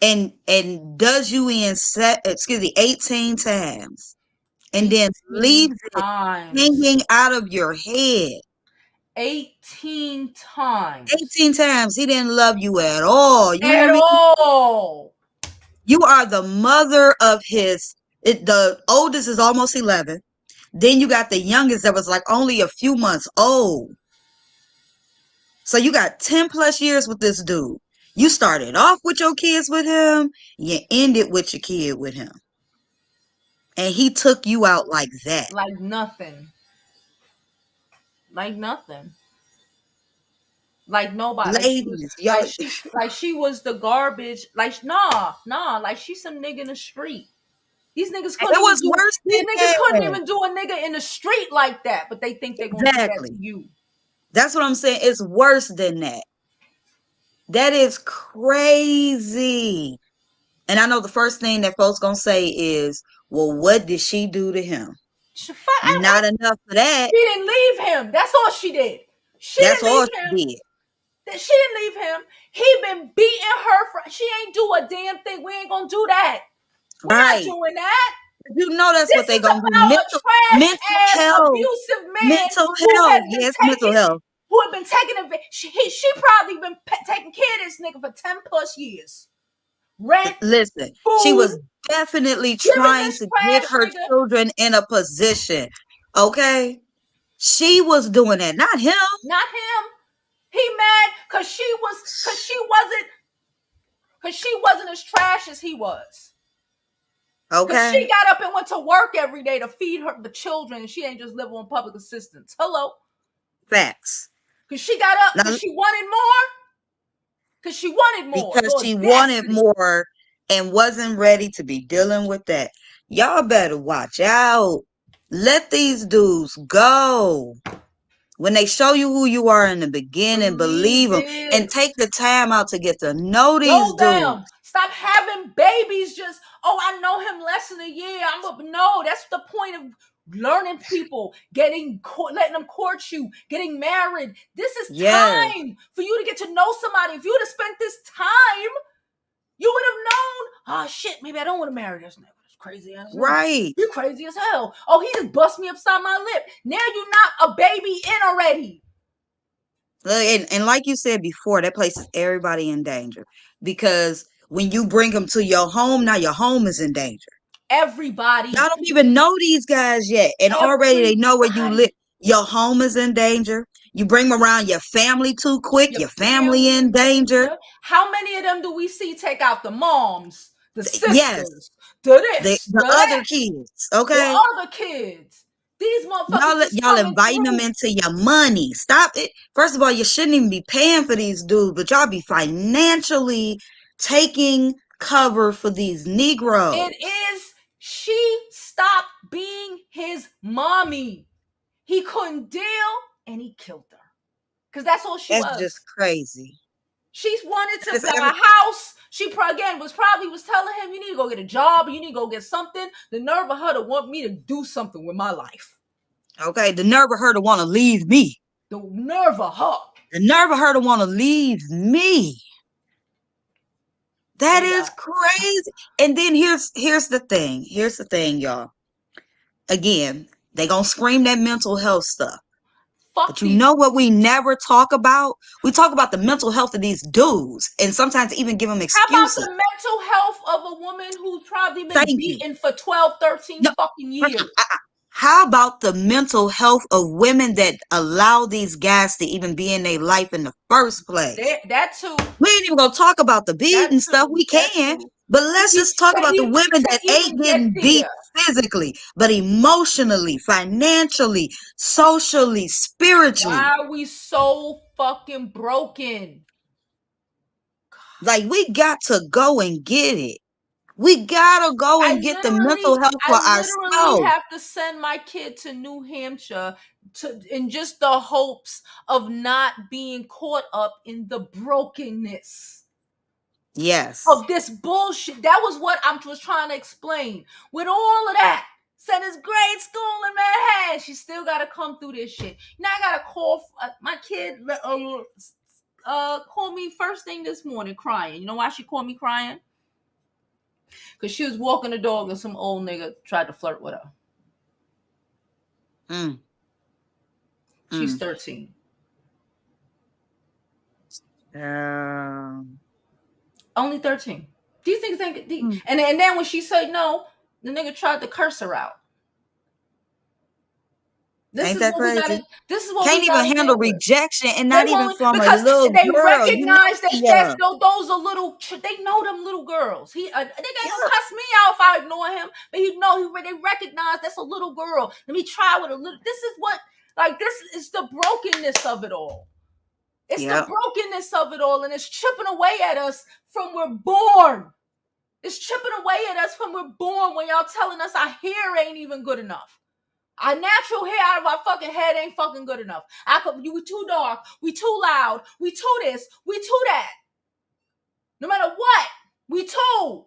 and does you in 18 times, and then 18 leaves it times. hanging out of your head. 18 times. 18 times. He didn't love you at all. You hear At me? all. You are the mother of the oldest is almost 11. Then you got the youngest that was like only a few months old. So you got 10 plus years with this dude. You started off with your kids with him, you ended with your kid with him. And he took you out like that. Like nothing. Like nothing. Like nobody. Ladies, y'all, Like she was the garbage. Like nah. Like she's some nigga in the street. These niggas it couldn't even was do worse these than niggas couldn't that. even do a nigga in the street like that, but they think they're gonna do that to Exactly. you. That's what I'm saying. It's worse than that. That is crazy. And I know the first thing that folks gonna say is, well, what did she do to him? Not enough for that. She didn't leave him. That's all she did. She That's didn't all leave she him. did. She didn't leave him. He been beating her for. She ain't do a damn thing. We ain't gonna do that. We're not Right. doing that. You know that's This what they is gonna do. about a trash Mental ass health. abusive man Mental who health. has been Yes, mental health. taking advantage. She probably been taking care of this nigga for 10 plus years. Rent, Listen, she food, was definitely giving trying this to get trash her nigga. children in a position. Okay? She was doing that, not him. Not him. He mad cause she wasn't as trash as he was. Cause she Okay? got up and went to work every day to feed the children, and she ain't just live on public assistance. Hello. Facts. Cause she got up Now, because she wanted more. Cause she wanted more. because The she wanted audacity. more and wasn't ready to be dealing with that. Y'all better watch out. Let these dudes go. When they show you who you are in the beginning, Believe believe them and it. take the time out to get to know these Know dudes. them. Stop having babies just, oh, I know him less than a year. No, that's the point of learning people, letting them court you, getting married. This is Yes, time for you to get to know somebody. If you would have spent this time, you would have known, oh shit, maybe I don't want to marry this nigga. That's crazy ass nigga. right. You're crazy as hell. Oh, he just bust me upside my lip. Now you're not a baby in already. And like you said before, that places everybody in danger because when you bring them to your home, now your home is in danger. Everybody. Y'all don't even know these guys yet, and already they know where you live. Everybody. Your home is in danger. You bring them around your family too quick, Your your family family in in danger. danger. How many of them do we see take out the moms, the Yes, sisters, the this, the the other that, kids, the okay? other kids? These motherfuckers just Y'all coming inviting them through. into your money. Stop it. First of all, you shouldn't even be paying for these dudes, but y'all be financially taking cover for these Negroes. It is, she stopped being his mommy. He couldn't deal and he killed her. Because that's all she That's just was. crazy. She wanted That to is buy a house. She again was telling him, you need to go get a job, you need to go get something. The nerve of her to want me to do something with my life. okay. The nerve of her to want to leave me. The nerve of her. The nerve of her to want to leave me. That They is crazy. And then here's the thing. Here's the thing, y'all. Again, they gonna scream that mental health stuff. But fuck you these. know what we never talk about? We talk about the mental health of these dudes and sometimes even give them How about excuses. the mental health of a woman who's probably been Thank you. beaten for 12, 13 No, fucking years? how about the mental health of women that allow these guys to even be in their life in the first place? That too. We ain't even gonna talk about the That beating stuff. too. We That can, too. but let's just talk about the women To that ain't even get getting beat there. physically, but emotionally, financially, socially, spiritually. Why are we so fucking broken? Like we got to go and get it. We gotta go and get the mental health for I literally ourselves. have to send my kid to New Hampshire in just the hopes of not being caught up in the brokenness Yes. of this bullshit. That was what I was trying to explain. With all of that, sent this grade school in Manhattan, she still got to come through this shit. Now I got to call my kid. Called me first thing this morning crying. You know why she called me crying? Because she was walking the dog and some old nigga tried to flirt with her. Mm, She's mm. 13. Um, Only 13. Do you think mm. and then when she said no, the nigga tried to curse her out. This Ain't is that what we crazy? gotta this is what Can't we even gotta handle deal with. rejection, and They not even won't from a because little they girl. You know recognize she that those are little. They know them little girls. They ain't gonna yeah, cuss me out if I ignore him. But they recognize that's a little girl. Let me try with a little. This is what this is the brokenness of it all. It's the yeah. brokenness of it all, and it's chipping away at us from we're born. It's chipping away at us when we're born. When y'all telling us our hair ain't even good enough. Our natural hair out of our fucking head ain't fucking good enough. We too dark. We too loud. We too this. We too that. No matter what, we too.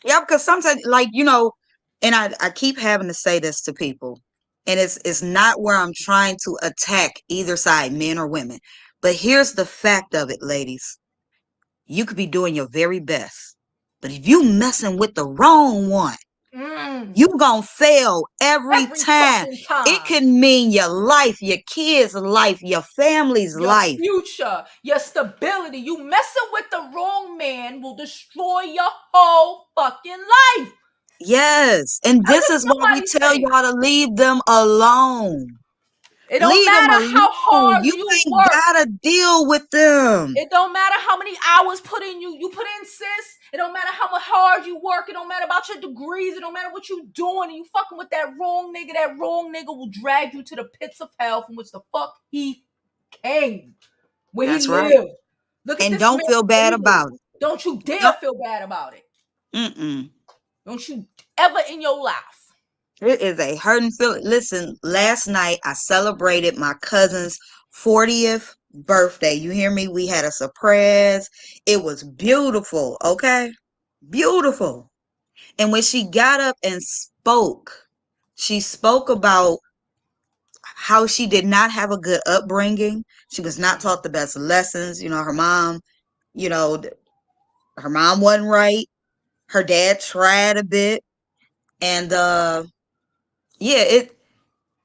Yeah, because sometimes, like, and I keep having to say this to people, and it's not where I'm trying to attack either side, men or women. But here's the fact of it, ladies. You could be doing your very best. But if you messing with the wrong one, Mm. you gonna fail every Every time. fucking It time. can mean your life, your kids' life, your family's Your life. future, your stability. You messing with the wrong man will destroy your whole fucking life. Yes. And What this does is why we somebody tell say? y'all to leave them alone. It don't Leave them matter how alone. hard You you ain't work. gotta deal with them. It don't matter how many hours you put in, sis. It don't matter how much hard you work. It don't matter about your degrees. It don't matter what you doing. And you fucking with that wrong nigga. That wrong nigga will drag you to the pits of hell from which the fuck he came, where he That's right. lived. Look at And this don't man feel bad living. about it. Don't you dare Don't, feel bad about it. mm-mm. Don't you ever in your life. It is a hurting feeling. Listen, last night I celebrated my cousin's 40th birthday. You hear me? We had a surprise. It was beautiful, okay? Beautiful. And when she got up and spoke, she spoke about how she did not have a good upbringing. She was not taught the best lessons. Her mom, you know, her mom wasn't right. Her dad tried a bit. And yeah,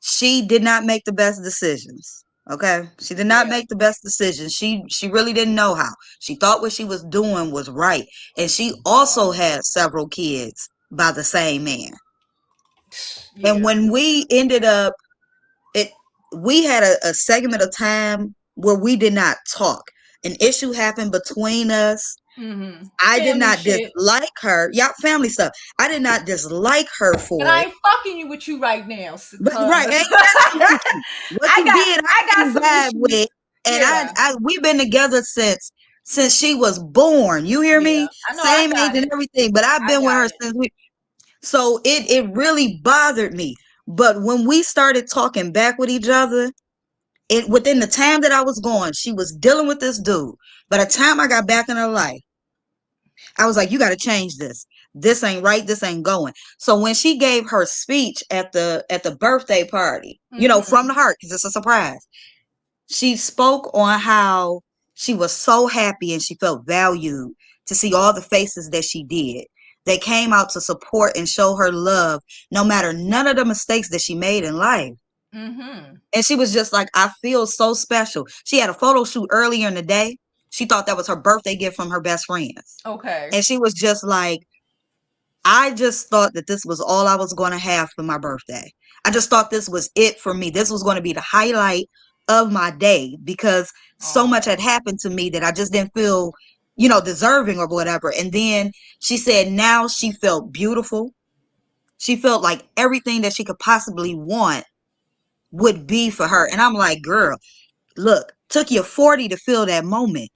she did not make the best decisions. Okay? She did not Yeah. make the best decisions. She really didn't know how. She thought what she was doing was right. And she also had several kids by the same man. And Yeah. when we ended up it we had a segment of time where we did not talk. An issue happened between us. Mm-hmm. I did Family not shit. dislike her. Yeah, family stuff. I did not dislike her But for I it. ain't fucking you with you right now, But cause right, ain't messing with you. What you did, I I got can't some vibe issues. with. And Yeah. we've been together since she was born. You hear Yeah. me? I know I Same age got and it. everything. But I've I been with got her it. since we. So it really bothered me. But when we started talking back with each other, within the time that I was gone, she was dealing with this dude. By the time I got back in her life, I was like, you got to change this. This ain't right. This ain't going. So when she gave her speech at the birthday party, from Mm-hmm. the heart, because it's a surprise, she spoke on how she was so happy and she felt valued to see all the faces that she did. They came out to support and show her love, no matter none of the mistakes that she made in life. Mm-hmm. And she was just like, I feel so special. She had a photo shoot earlier in the day. She thought that was her birthday gift from her best friends. Okay. And she was just like, I just thought that this was all I was going to have for my birthday. I just thought this was it for me. This was going to be the highlight of my day because so much had Oh. happened to me that I just didn't feel, deserving or whatever. And then she said now she felt beautiful. She felt like everything that she could possibly want would be for her. And I'm like, girl, look, took you 40 to feel that moment,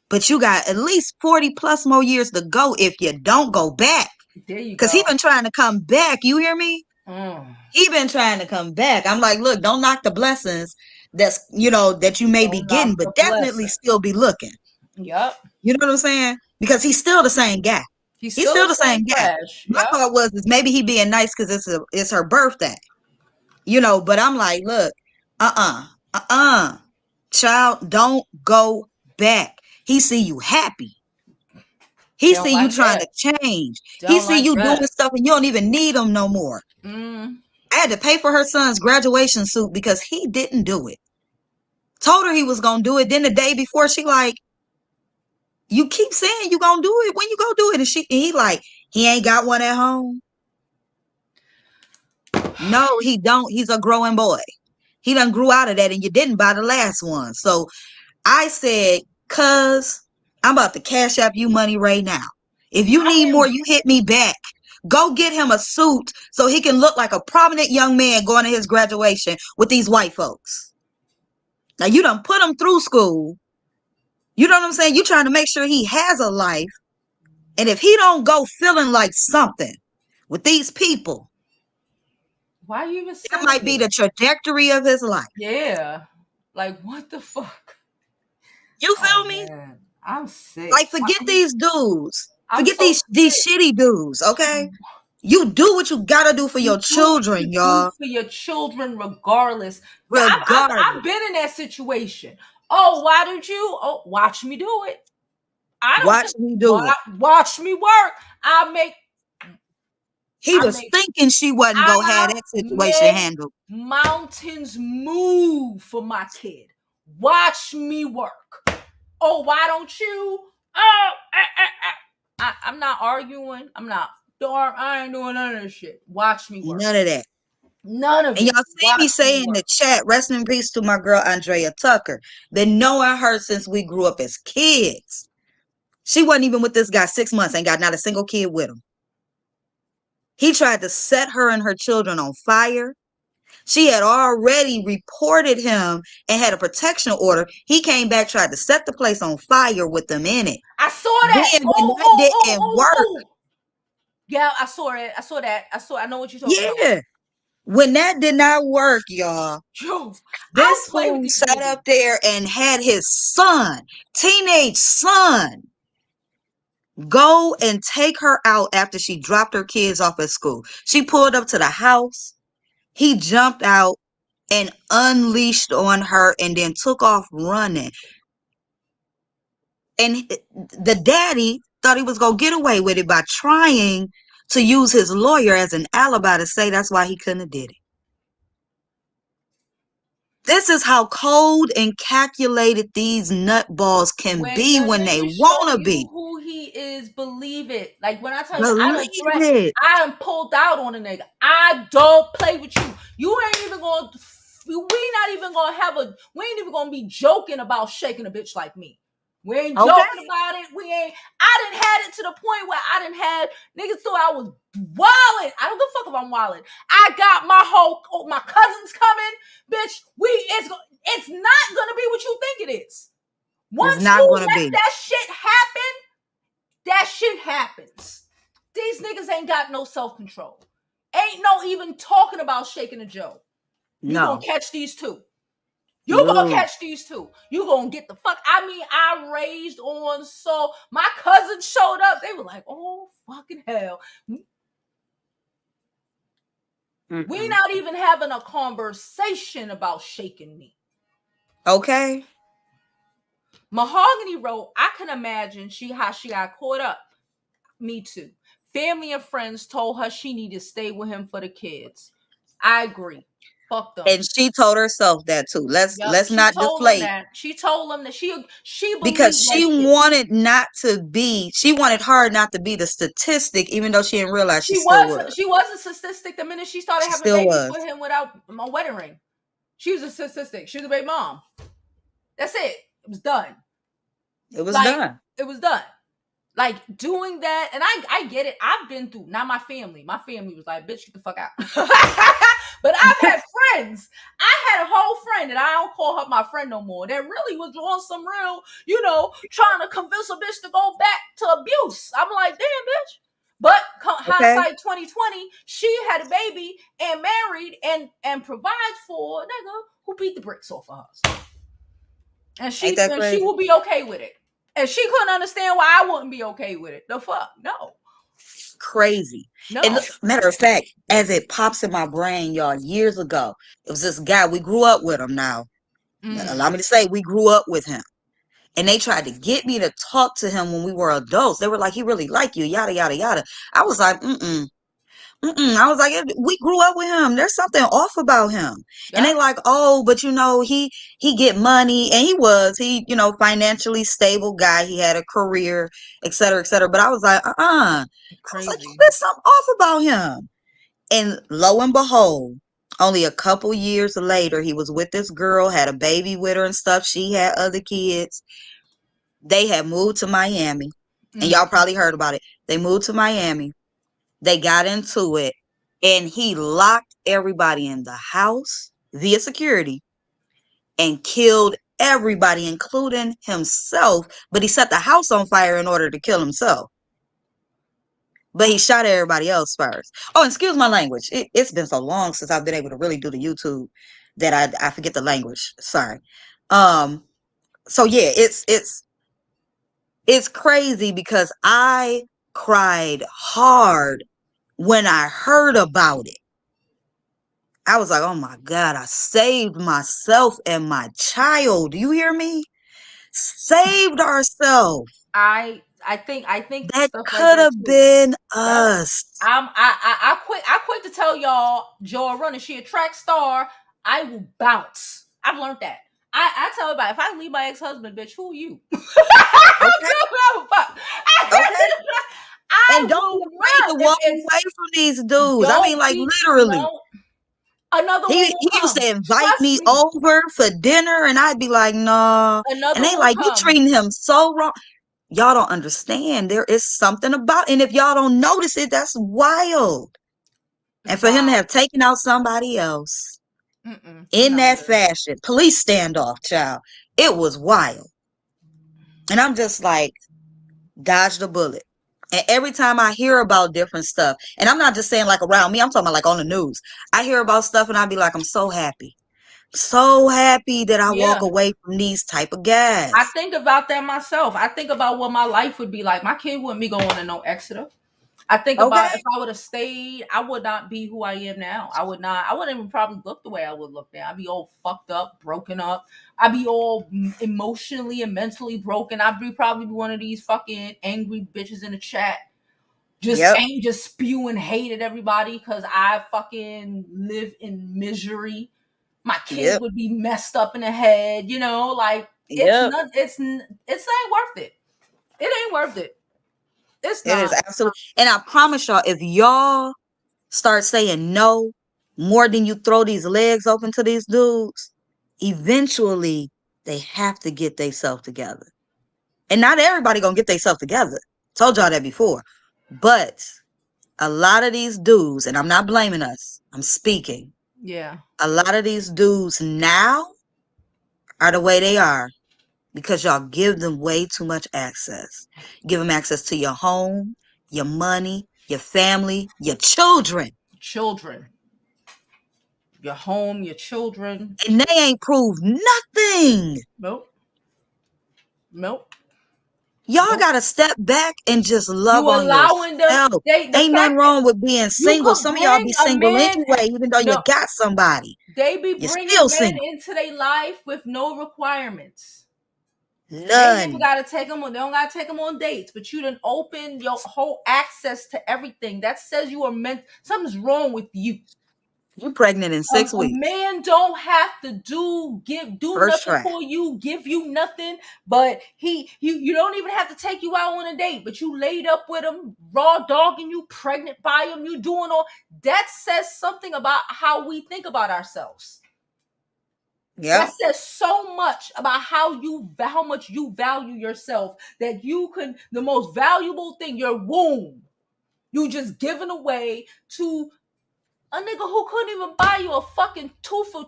but you got at least 40 plus more years to go if you don't go back. There you Because he go. been trying to come back. You hear me? Mm. He been trying to come back. I'm like, look, don't knock the blessings that you may be Don't knock getting, the but definitely blessing. still be looking. Yup. You know what I'm saying? Because he's still the same guy. He's He's still still the the same same guy. trash. My Yup. thought was is maybe he being nice because it's her birthday. But I'm like, look, uh-uh, child, don't go back. He see you happy. He They don't see you like trying that. to change. They He don't see like you doing that. stuff and you don't even need him no more. Mm. I had to pay for her son's graduation suit because he didn't do it. Told her he was gonna do it. Then the day before, she like, you keep saying you gonna do it. When you gonna do it? And he like, he ain't got one at home. No, he don't. He's a growing boy. He done grew out of that, and you didn't buy the last one. So I said, cuz I'm about to cash up you money right now. If you I need more, mean, you hit me back. Go get him a suit so he can look like a prominent young man going to his graduation with these white folks. Now you done put him through school. You know what I'm saying? You trying to make sure he has a life. And if he don't go feeling like something with these people, why you even that saying might be it? the trajectory of his life. Yeah. Like, what the fuck? You Oh feel me? man, I'm sick. Like, forget these dudes. I'm Forget so these sick. shitty dudes, okay? You do what you gotta do for You your do what children, you do y'all. for your children, regardless. Yeah, I've Regardless. been in that situation. Oh, why did you? Oh, watch me do it. I don't Watch care. me do it. Watch me work. I make. He I was make. thinking she wasn't gonna have I that situation make handled. mountains move for my kid. Watch me work. Oh, why don't you? Oh, I'm not arguing. I'm not. I ain't doing none of this shit. Watch me work. None of that. None of And it. y'all see me Watch me say in the work. chat, rest in peace to my girl Andrea Tucker. Been knowing her since we grew up as kids. She wasn't even with this guy 6 months, ain't got not a single kid with him. He tried to set her and her children on fire. She had already reported him and had a protection order. He came back, tried to set the place on fire with them in it. I saw Then that. when Oh, that oh, oh, didn't oh, work, oh. Yeah, I saw it. I saw that. I know what you're talking about. yeah, when that did not work, y'all, Yo, I this don't play with fool these sat niggas. up there and had his son, teenage son, go and take her out after she dropped her kids off at school. She pulled up to the house. He jumped out and unleashed on her and then took off running. And the daddy thought he was going to get away with it by trying to use his lawyer as an alibi to say that's why he couldn't have did it. This is how cold and calculated these nutballs can When be the when they nigga want show to you be. who he is, believe it. Like when I tell you, I Believe done threat, it. I done pulled out on a nigga. I don't play with you. You ain't even gonna. We not even gonna have a. We ain't even gonna be joking about shaking a bitch like me. We ain't Okay? joking about it. We ain't. I done had it to the point where I done had niggas thought I was wilding. I don't give a fuck if I'm wilding. I got my cousins coming, bitch. It's not gonna be what you think it is. It's Once not you going to let be. that shit happen, that shit happens. These niggas ain't got no self-control. Ain't no even talking about shaking a Joe. You gonna No. catch these two. You gonna No. catch these two. You gonna get the fuck. I mean, I raised on so my cousins showed up. They were like, oh fucking hell. We Mm-mm. not even having a conversation about shaking me. Okay? Mahogany wrote, I can imagine how she got caught up. Me too. Family and friends told her she needed to stay with him for the kids. I agree. Fuck them. And she told herself that too. Yep. Let's She not told him deflate that. She told him that she because believed that shit. she wanted her not to be the statistic, even though she didn't realize she still was. She was a statistic the minute she started She having still babies was. with him without a wedding ring. She was a statistic. She was a baby mom. That's it. It was done. It was Like done. it was done. Like doing that, and I get it. I've been through. Not my family. My family was like, "Bitch, get the fuck out." But I've had friends. I had a whole friend that I don't call her my friend no more. That really was on some real, trying to convince a bitch to go back to abuse. I'm like, damn, bitch. But Okay? hindsight 2020, she had a baby and married and provides for a nigga who beat the bricks off of her, and Ain't she that and she crazy? will be okay with it. And she couldn't understand why I wouldn't be okay with it. The fuck? No. Crazy. And No. matter of fact, as it pops in my brain, y'all, years ago, it was this guy. We grew up with him now. Allow Mm. me to say, we grew up with him. and they tried to get me to talk to him when we were adults. They were like, he really like you, yada yada yada. I was like, mm-mm. Mm-mm. I was like, we grew up with him. There's something off about him. And they Yep. like, oh, but he get money, and he financially stable guy. He had a career, et cetera, et cetera. But I was like, I was like, Crazy. there's something off about him. And lo and behold, only a couple years later, he was with this girl, had a baby with her and stuff. She had other kids. They had moved to Miami, and y'all Mm. probably heard about it. They moved to Miami. They got into it, and he locked everybody in the house via security and killed everybody, including himself. But he set the house on fire in order to kill himself. But he shot everybody else first. Oh, excuse my language. It's been so long since I've been able to really do the YouTube that I forget the language. Sorry. Um. So yeah, it's crazy because I cried hard when I heard about it. I was like, oh my God, I saved myself and my child. Do you hear me? Saved ourselves. I think That stuff like could that have too. been Yep. us. I quit to tell y'all Joy Runner, she a track star. I will bounce. I've learned that. I tell everybody, if I leave my ex-husband, bitch, who you? I Okay. don't give a fuck. Okay. I And don't will be afraid to run if walk away from these dudes. I mean, don't like be literally. no another one will He used come. to invite Trust me me. over for dinner, and I'd be like, no. And Another they will like, you come. treating him so wrong. Y'all don't understand. There is something about, and if y'all don't notice it, that's wild. It's And for him to wild. have taken out somebody else I'm in not that with it. fashion, police standoff, child, it was wild. And I'm just like, dodge the bullet. And every time I hear about different stuff, and I'm not just saying like around me, I'm talking about like on the news. I hear about stuff and I be like, I'm so happy. So happy that I walk Yeah. away from these type of I guys. think about that myself. I think about what my life would be like. My kid wouldn't be going to no Exeter. I think Okay? about if I would have stayed, I would not be who I am now. I would not. I wouldn't even probably look the way I would look now. I'd be all fucked up, broken up. I'd be all emotionally and mentally broken. I'd be probably be one of these fucking angry bitches in the chat, Yep. just spewing hate at everybody because I fucking live in misery. My kids Yep. would be messed up in the head. Like it's Yep. not. It's ain't worth it. It ain't worth it. It's It is not. absolutely. And I promise y'all, if y'all start saying no more than you throw these legs open to these dudes, eventually they have to get themselves together. And not everybody gonna get themselves together. Told y'all that before. But a lot of these dudes, and I'm not blaming us, I'm speaking. Yeah. A lot of these dudes now are the way they are because y'all give them way too much access. Give them access to your home, your money, your family, your children. Children, your home, your children. And they ain't proved nothing. Nope. Nope. Y'all Nope. gotta step back and just You love on allowing them. yourself. The Ain't nothing fact that wrong with being you single. could Some of y'all bring be a single man. anyway, even though you No, got somebody. they be You're bringing still men single. into their life with no requirements. They ain't even None. gotta take them on. They don't gotta take them on dates. But you done open your whole access to everything. That says you are meant. Something's wrong with you. You pregnant in 6 weeks. Man don't have to do First nothing try. for you, give you nothing, but you don't even have to take you out on a date, but you laid up with him, raw dogging you, pregnant by him, you doing all that says something about how we think about ourselves. That Yep. says so much about how much you value yourself that you can the most valuable thing, your womb, you just giving away to a nigga who couldn't even buy you a fucking two for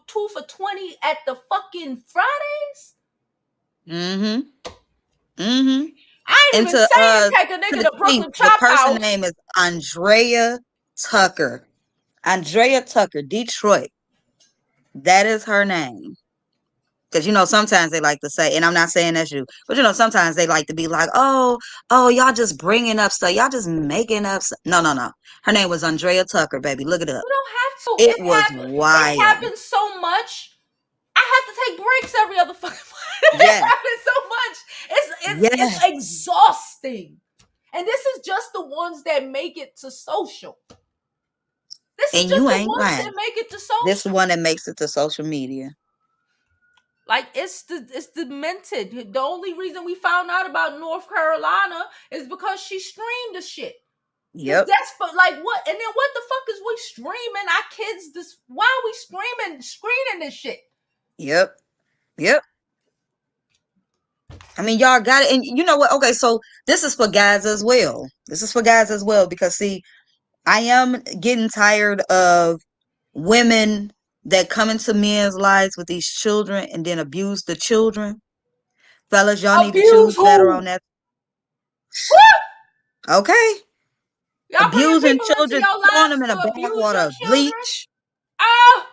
20 at the fucking Fridays. Mm-hmm. Mm-hmm. I ain't And even saying take a to nigga the to chief, Brooklyn the Chop person House. name is Andrea Tucker. Andrea Tucker, Detroit. That is her name. Because sometimes they like to say, and I'm not saying that's you, but sometimes they like to be like, oh, y'all just bringing up stuff, y'all just making up stuff. No, no, no. Her name was Andrea Tucker, baby. Look it up. You don't have to. It It was happens. It wild. happens so much. I have to take breaks every other fucking. Yes. happened so much. It's Yes. exhausting. And this is just the ones that make it to social. This is And just you the ain't ones that lying. make it to This social. one that makes it to social media. Like it's demented. The only reason we found out about North Carolina is because she streamed the shit. Yep. That's but like what? And then what the fuck is we streaming our kids? This why are we screening this shit? Yep. Yep. I mean, y'all got it. And you know what? Okay, so this is for guys as well. This is for guys as well because see, I am getting tired of women that come into men's lives with these children and then abuse the children. Fellas, y'all need to Abuse choose better on who? that. What? Okay. Y'all bringing Abusing people into children, your throwing lives them in a to abuse bathwater your of children? bleach. Ah,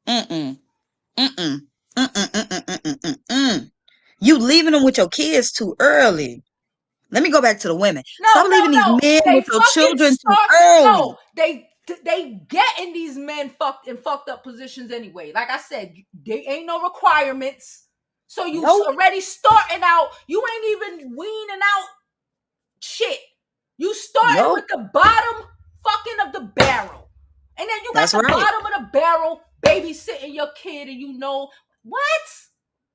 Mm-mm. Mm-mm. Mm-mm. Mm-mm. Mm-mm. Mm-mm. You leaving them with your kids too early. Let me go back to the women. no, Stop no, leaving these no. men They with your fucking children too start. early. No, they get in these men fucked in fucked up positions anyway. Like I said, they ain't no requirements. So you Nope. already starting out. You ain't even weaning out shit. You starting with Nope. the bottom fucking of the barrel. And then you got That's the right. bottom of the barrel babysitting your kid, and you know what?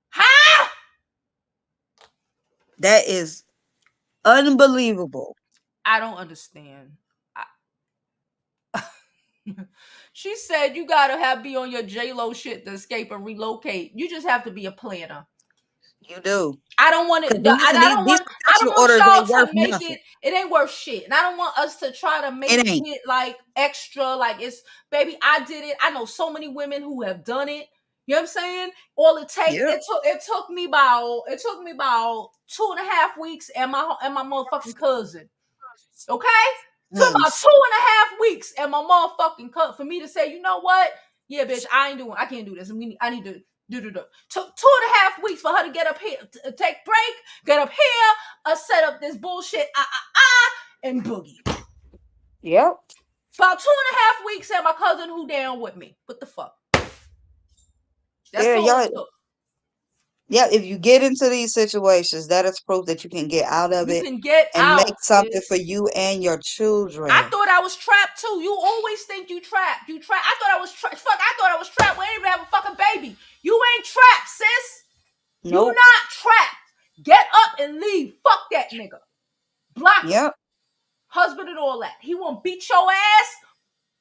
Huh? That is unbelievable. I don't understand. She said you gotta be on your J Lo shit to escape and relocate. You just have to be a planner. You do. I don't want it. Because I listen, don't these want. I don't protection want orders ain't y'all worth to make nothing. it. It ain't worth shit, and I don't want us to try to make It ain't. it like extra. Like it's baby. I did it. I know so many women who have done it. You know what I'm saying? All it takes. Yep. It took me about 2.5 weeks and my motherfucking cousin. Okay? Took about Yes. 2.5 weeks and my motherfucking cut for me to say, you know what? Yeah, bitch, I can't do this. I need to do. Took 2.5 weeks for her to get up here, take break, get up here, set up this bullshit, and boogie. Yep. About 2.5 weeks and my cousin who down with me. What the fuck? That's Yeah, all it y'all. took. Yeah, if you get into these situations, that is proof that you can get out of You it can get and out, make something for sis. you and your I children. thought I was trapped too. You always think you trapped. You trapped. I thought I was trapped. Fuck, I thought I was trapped. We ain't even have a fucking baby. You ain't trapped, sis. You Nope. not trapped. Get up and leave. Fuck that nigga. Block him. Yep. Husband and all that. He won't beat your ass.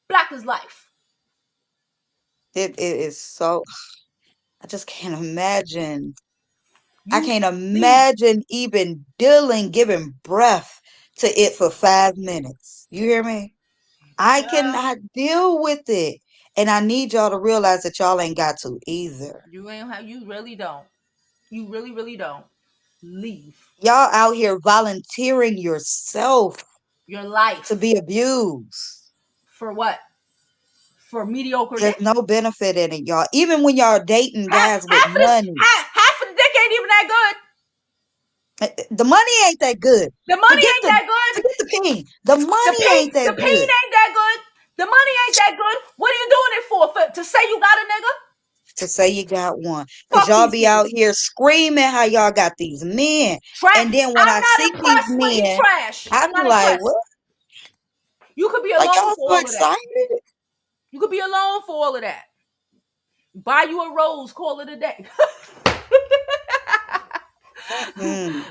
Block his life. It is so. I just can't imagine. I You can't leave. imagine even dealing, giving breath to it for 5 minutes. You hear me? I Yeah. cannot deal with it. And I need y'all to realize that y'all ain't got to either. You ain't have. You really don't. You really, really don't. Leave Y'all out here volunteering yourself your to life be abused. for what? For mediocre There's dick. no benefit in it, y'all. Even when y'all dating Half, guys with half of this, money, half of the dick ain't even that good. the money ain't that good. The money Forget ain't the that good. forget the pain. The money ain't The that pain good. ain't that good. The money ain't that good. What are you doing it for to say you got a nigga? To say you got one. Cause Fuck y'all these be niggas. out here screaming how y'all got these men. Trash. And then when I'm I not see these impressed when he men, trash. I I'm be not like, impressed. what? You could be Like alone y'all for so all of that. excited? You could be alone for all of that. Buy you a rose, call it a day. Mm-mm.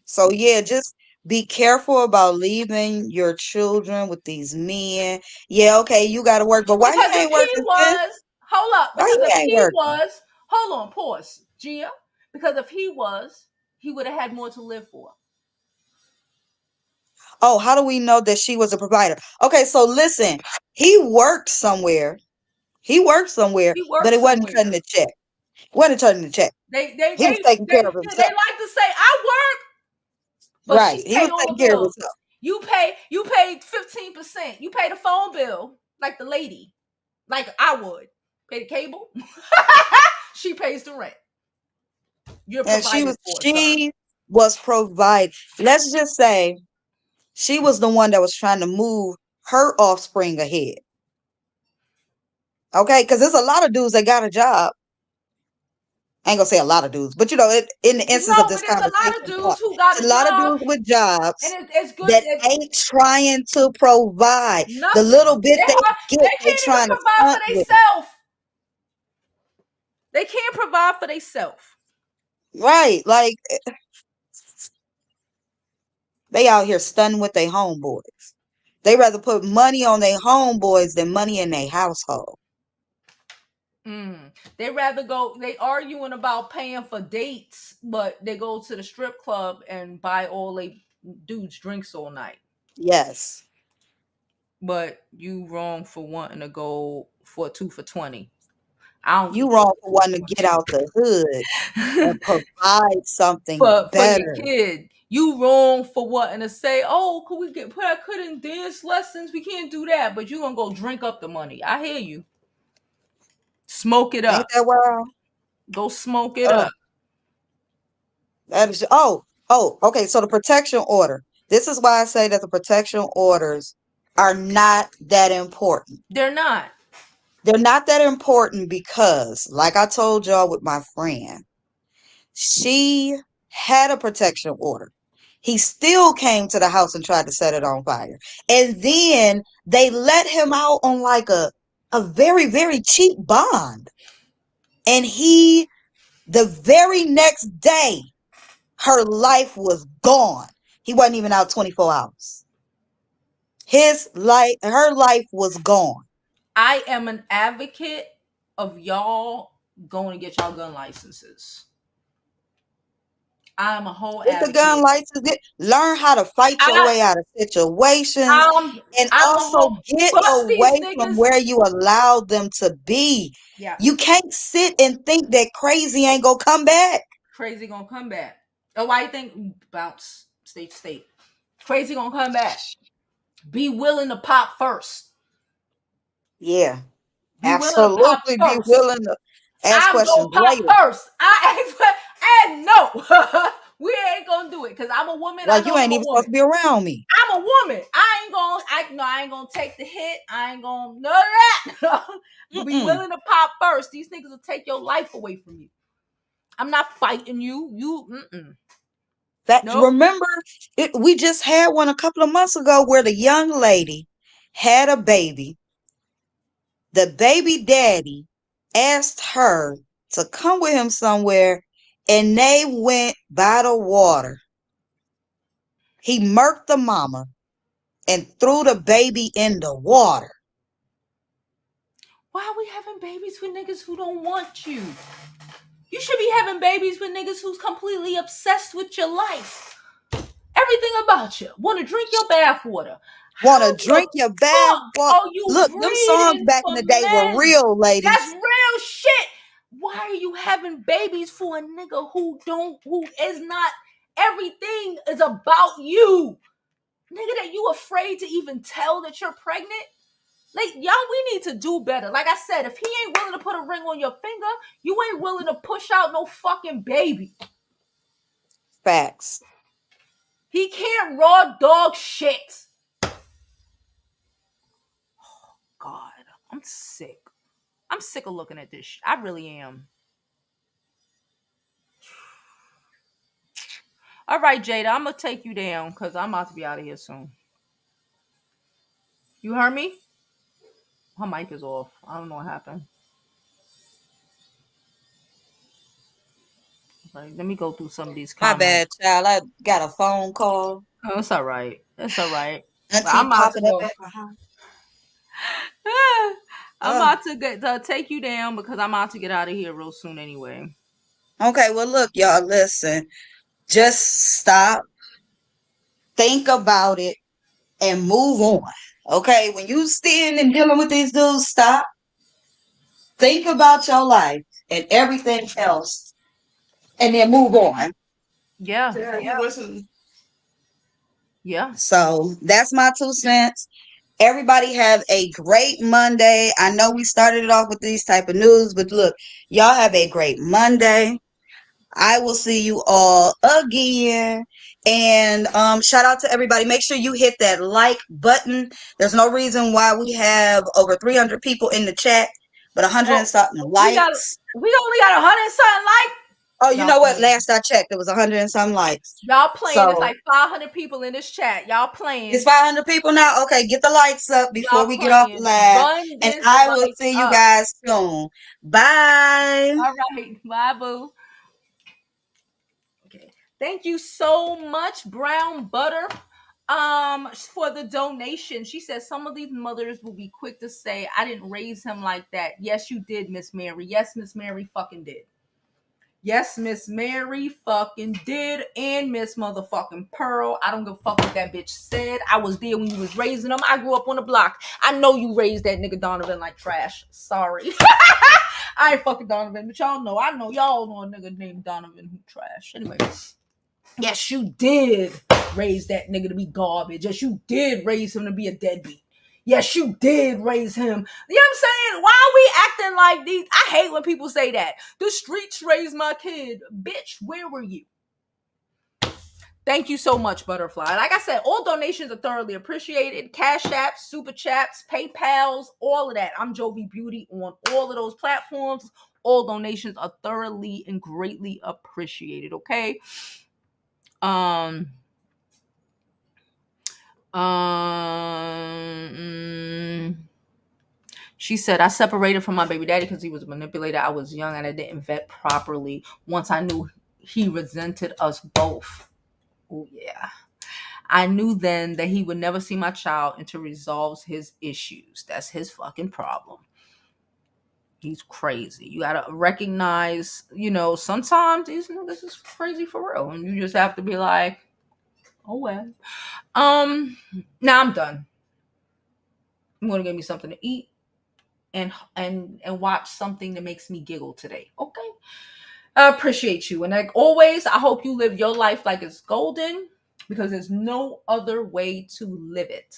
So yeah, just be careful about leaving your children with these men. Yeah, okay, you gotta work, but why you Because if ain't he working, sis? was, hold up, Why because you if ain't he working? was, hold on, pause, Gia. Because if he was, he would have had more to live for. Oh, how do we know that she was a provider? Okay, so listen, he worked somewhere. He worked somewhere, He but worked it wasn't cutting somewhere. the check. Wasn't cutting the check. They they He was they taking care they of they himself. like to say I work, but Right. she He pay was all taking the care of bills. himself. You paid 15%. You pay the phone bill like the lady, like I would pay the cable. She pays the rent. You're And provided for, sir. she was provide. Let's just say she was the one that was trying to move her offspring ahead. Okay, because there's a lot of dudes that got a job, I ain't gonna say a lot of dudes, but in the instance of No, this but there's a lot of conversation dudes part, who got it's a a lot of job, dudes with and jobs it's good. that ain't trying to provide. The Nothing. little bit they get, They they can't even trying to provide for stunt with. themselves. They can't provide for themselves. Right. Like they out here stunting with their homeboys. They rather put money on their homeboys than money in their household. They rather go. They arguing about paying for dates, but they go to the strip club and buy all they dudes drinks all night. Yes. But you wrong for wanting to go for 2 for $20. I don't You get wrong for wanting to get out the hood and provide something for your better. kid. You wrong for wanting to say, "Oh, could we get put I could in dance lessons? We can't do that." But you gonna go drink up the money. I hear you. Smoke it Ain't up. that wild? Go smoke it Uh, up. that is okay. So the protection order. This is why I say that the protection orders are not that important. They're not. They're not that important because, like I told y'all with my friend, she had a protection order. He still came to the house and tried to set it on fire. And then they let him out on like a very, very cheap bond. And the very next day, her life was gone. He wasn't even out 24 hours. Her life was gone. I am an advocate of y'all going to get y'all gun licenses. I'm a whole Get the gun advocate. license. Learn how to fight your I way out of situations, I'm and I'm a also whole get bust these away from niggas. where you allowed them to be. Yes. You can't sit and think that crazy ain't gonna come back. Crazy gonna come back. Oh, why you think bounce state to state? Crazy gonna come back. Be willing to pop first. Yeah, Be willing to pop absolutely. Be first. willing to ask I'm gonna questions pop later. first. And no, we ain't gonna do it because I'm a woman. I Like know you ain't I'm a even supposed woman. to be around me. I'm a woman. I ain't gonna take the hit. I ain't gonna none of that. Be Mm-mm. willing to pop first. These niggas will take your life away from you. I'm not fighting you. Nope. Remember, we just had one a couple of months ago where the young lady had a baby. The baby daddy asked her to come with him somewhere, and they went by the water. He murked the mama and threw the baby in the water. Why are we having babies with niggas who don't want you? You should be having babies with niggas who's completely obsessed with your life. Everything about you. Want to drink your bath water. Want to How the drink your bath fuck water? are you Look, them songs breeding back in for the day were men? real, That's ladies. real shit. Why are you having babies for a nigga who is not, everything is about you? Nigga that you afraid to even tell that you're pregnant? Like, y'all, we need to do better. Like I said, if he ain't willing to put a ring on your finger, you ain't willing to push out no fucking baby. Facts. He can't raw dog shit. God, I'm sick. I'm sick of looking at this shit. I really am. All right, Jada, I'm gonna take you down because I'm about to be out of here soon. You heard me? Her mic is off. I don't know what happened. Right, let me go through some of these My bad, comments. child. I got a phone call. Oh, it's all right. It's all right. But Auntie I'm about to popping up go. at my house. I'm Oh, about to take you down because I'm about to get out of here real soon anyway. okay. Well, look, y'all, listen. Just stop, think about it, and move on. Okay? When you stand and dealing with these dudes, stop, think about your life and everything else, and then move on. Yeah, Yeah, you listen. yeah, So that's my 2 cents. Everybody have a great Monday. I know we started it off with these type of news, but look, y'all have a great Monday. I will see you all again. And shout out to everybody. Make sure you hit that like button. There's no reason why we have over 300 people in the chat. but 100 and Oh, something we got likes. we only got 100 and something like. Oh, you Y'all know what? playing. Last I checked, it was 100 and some likes. Y'all playing. It's So like 500 people in this chat. Y'all it's playing. 500 people now. Okay, get the lights up before Y'all we get off the playing. live, Run and this I will light see you up. guys soon. Bye. All right. Bye, boo. Okay. Thank you so much, Brown Butter. For the donation. She says some of these mothers will be quick to say, I didn't raise him like that. Yes, you did, Miss Mary. Yes, Miss Mary fucking did. Yes, Miss Mary fucking did. And Miss motherfucking Pearl. I don't give a fuck what that bitch said. I was there when you was raising them. I grew up on the block. I know you raised that nigga Donovan like trash. Sorry. I ain't fucking Donovan, but y'all know. I know y'all know a nigga named Donovan who trash. Anyway. Yes, you did raise that nigga to be garbage. Yes, you did raise him to be a deadbeat. Yes, you did raise him. You know what I'm saying? Why are we acting like these? I hate when people say that. The streets raised my kid. Bitch, where were you? Thank you so much, Butterfly. Like I said, all donations are thoroughly appreciated. Cash Apps, Super Chats, PayPals, all of that. I'm Jovi Beauty on all of those platforms. All donations are thoroughly and greatly appreciated, okay? Um, she said, I separated from my baby daddy because he was a manipulator. I was young and I didn't vet properly. Once I knew he resented us both. Oh, yeah. I knew then that he would never see my child until resolves his issues. That's his fucking problem. He's crazy. You gotta recognize, sometimes these niggas is crazy for real. And you just have to be like, oh well. Now I'm done. I'm gonna give me something to eat and watch something that makes me giggle today. Okay. I appreciate you. And like always, I hope you live your life like it's golden because there's no other way to live it.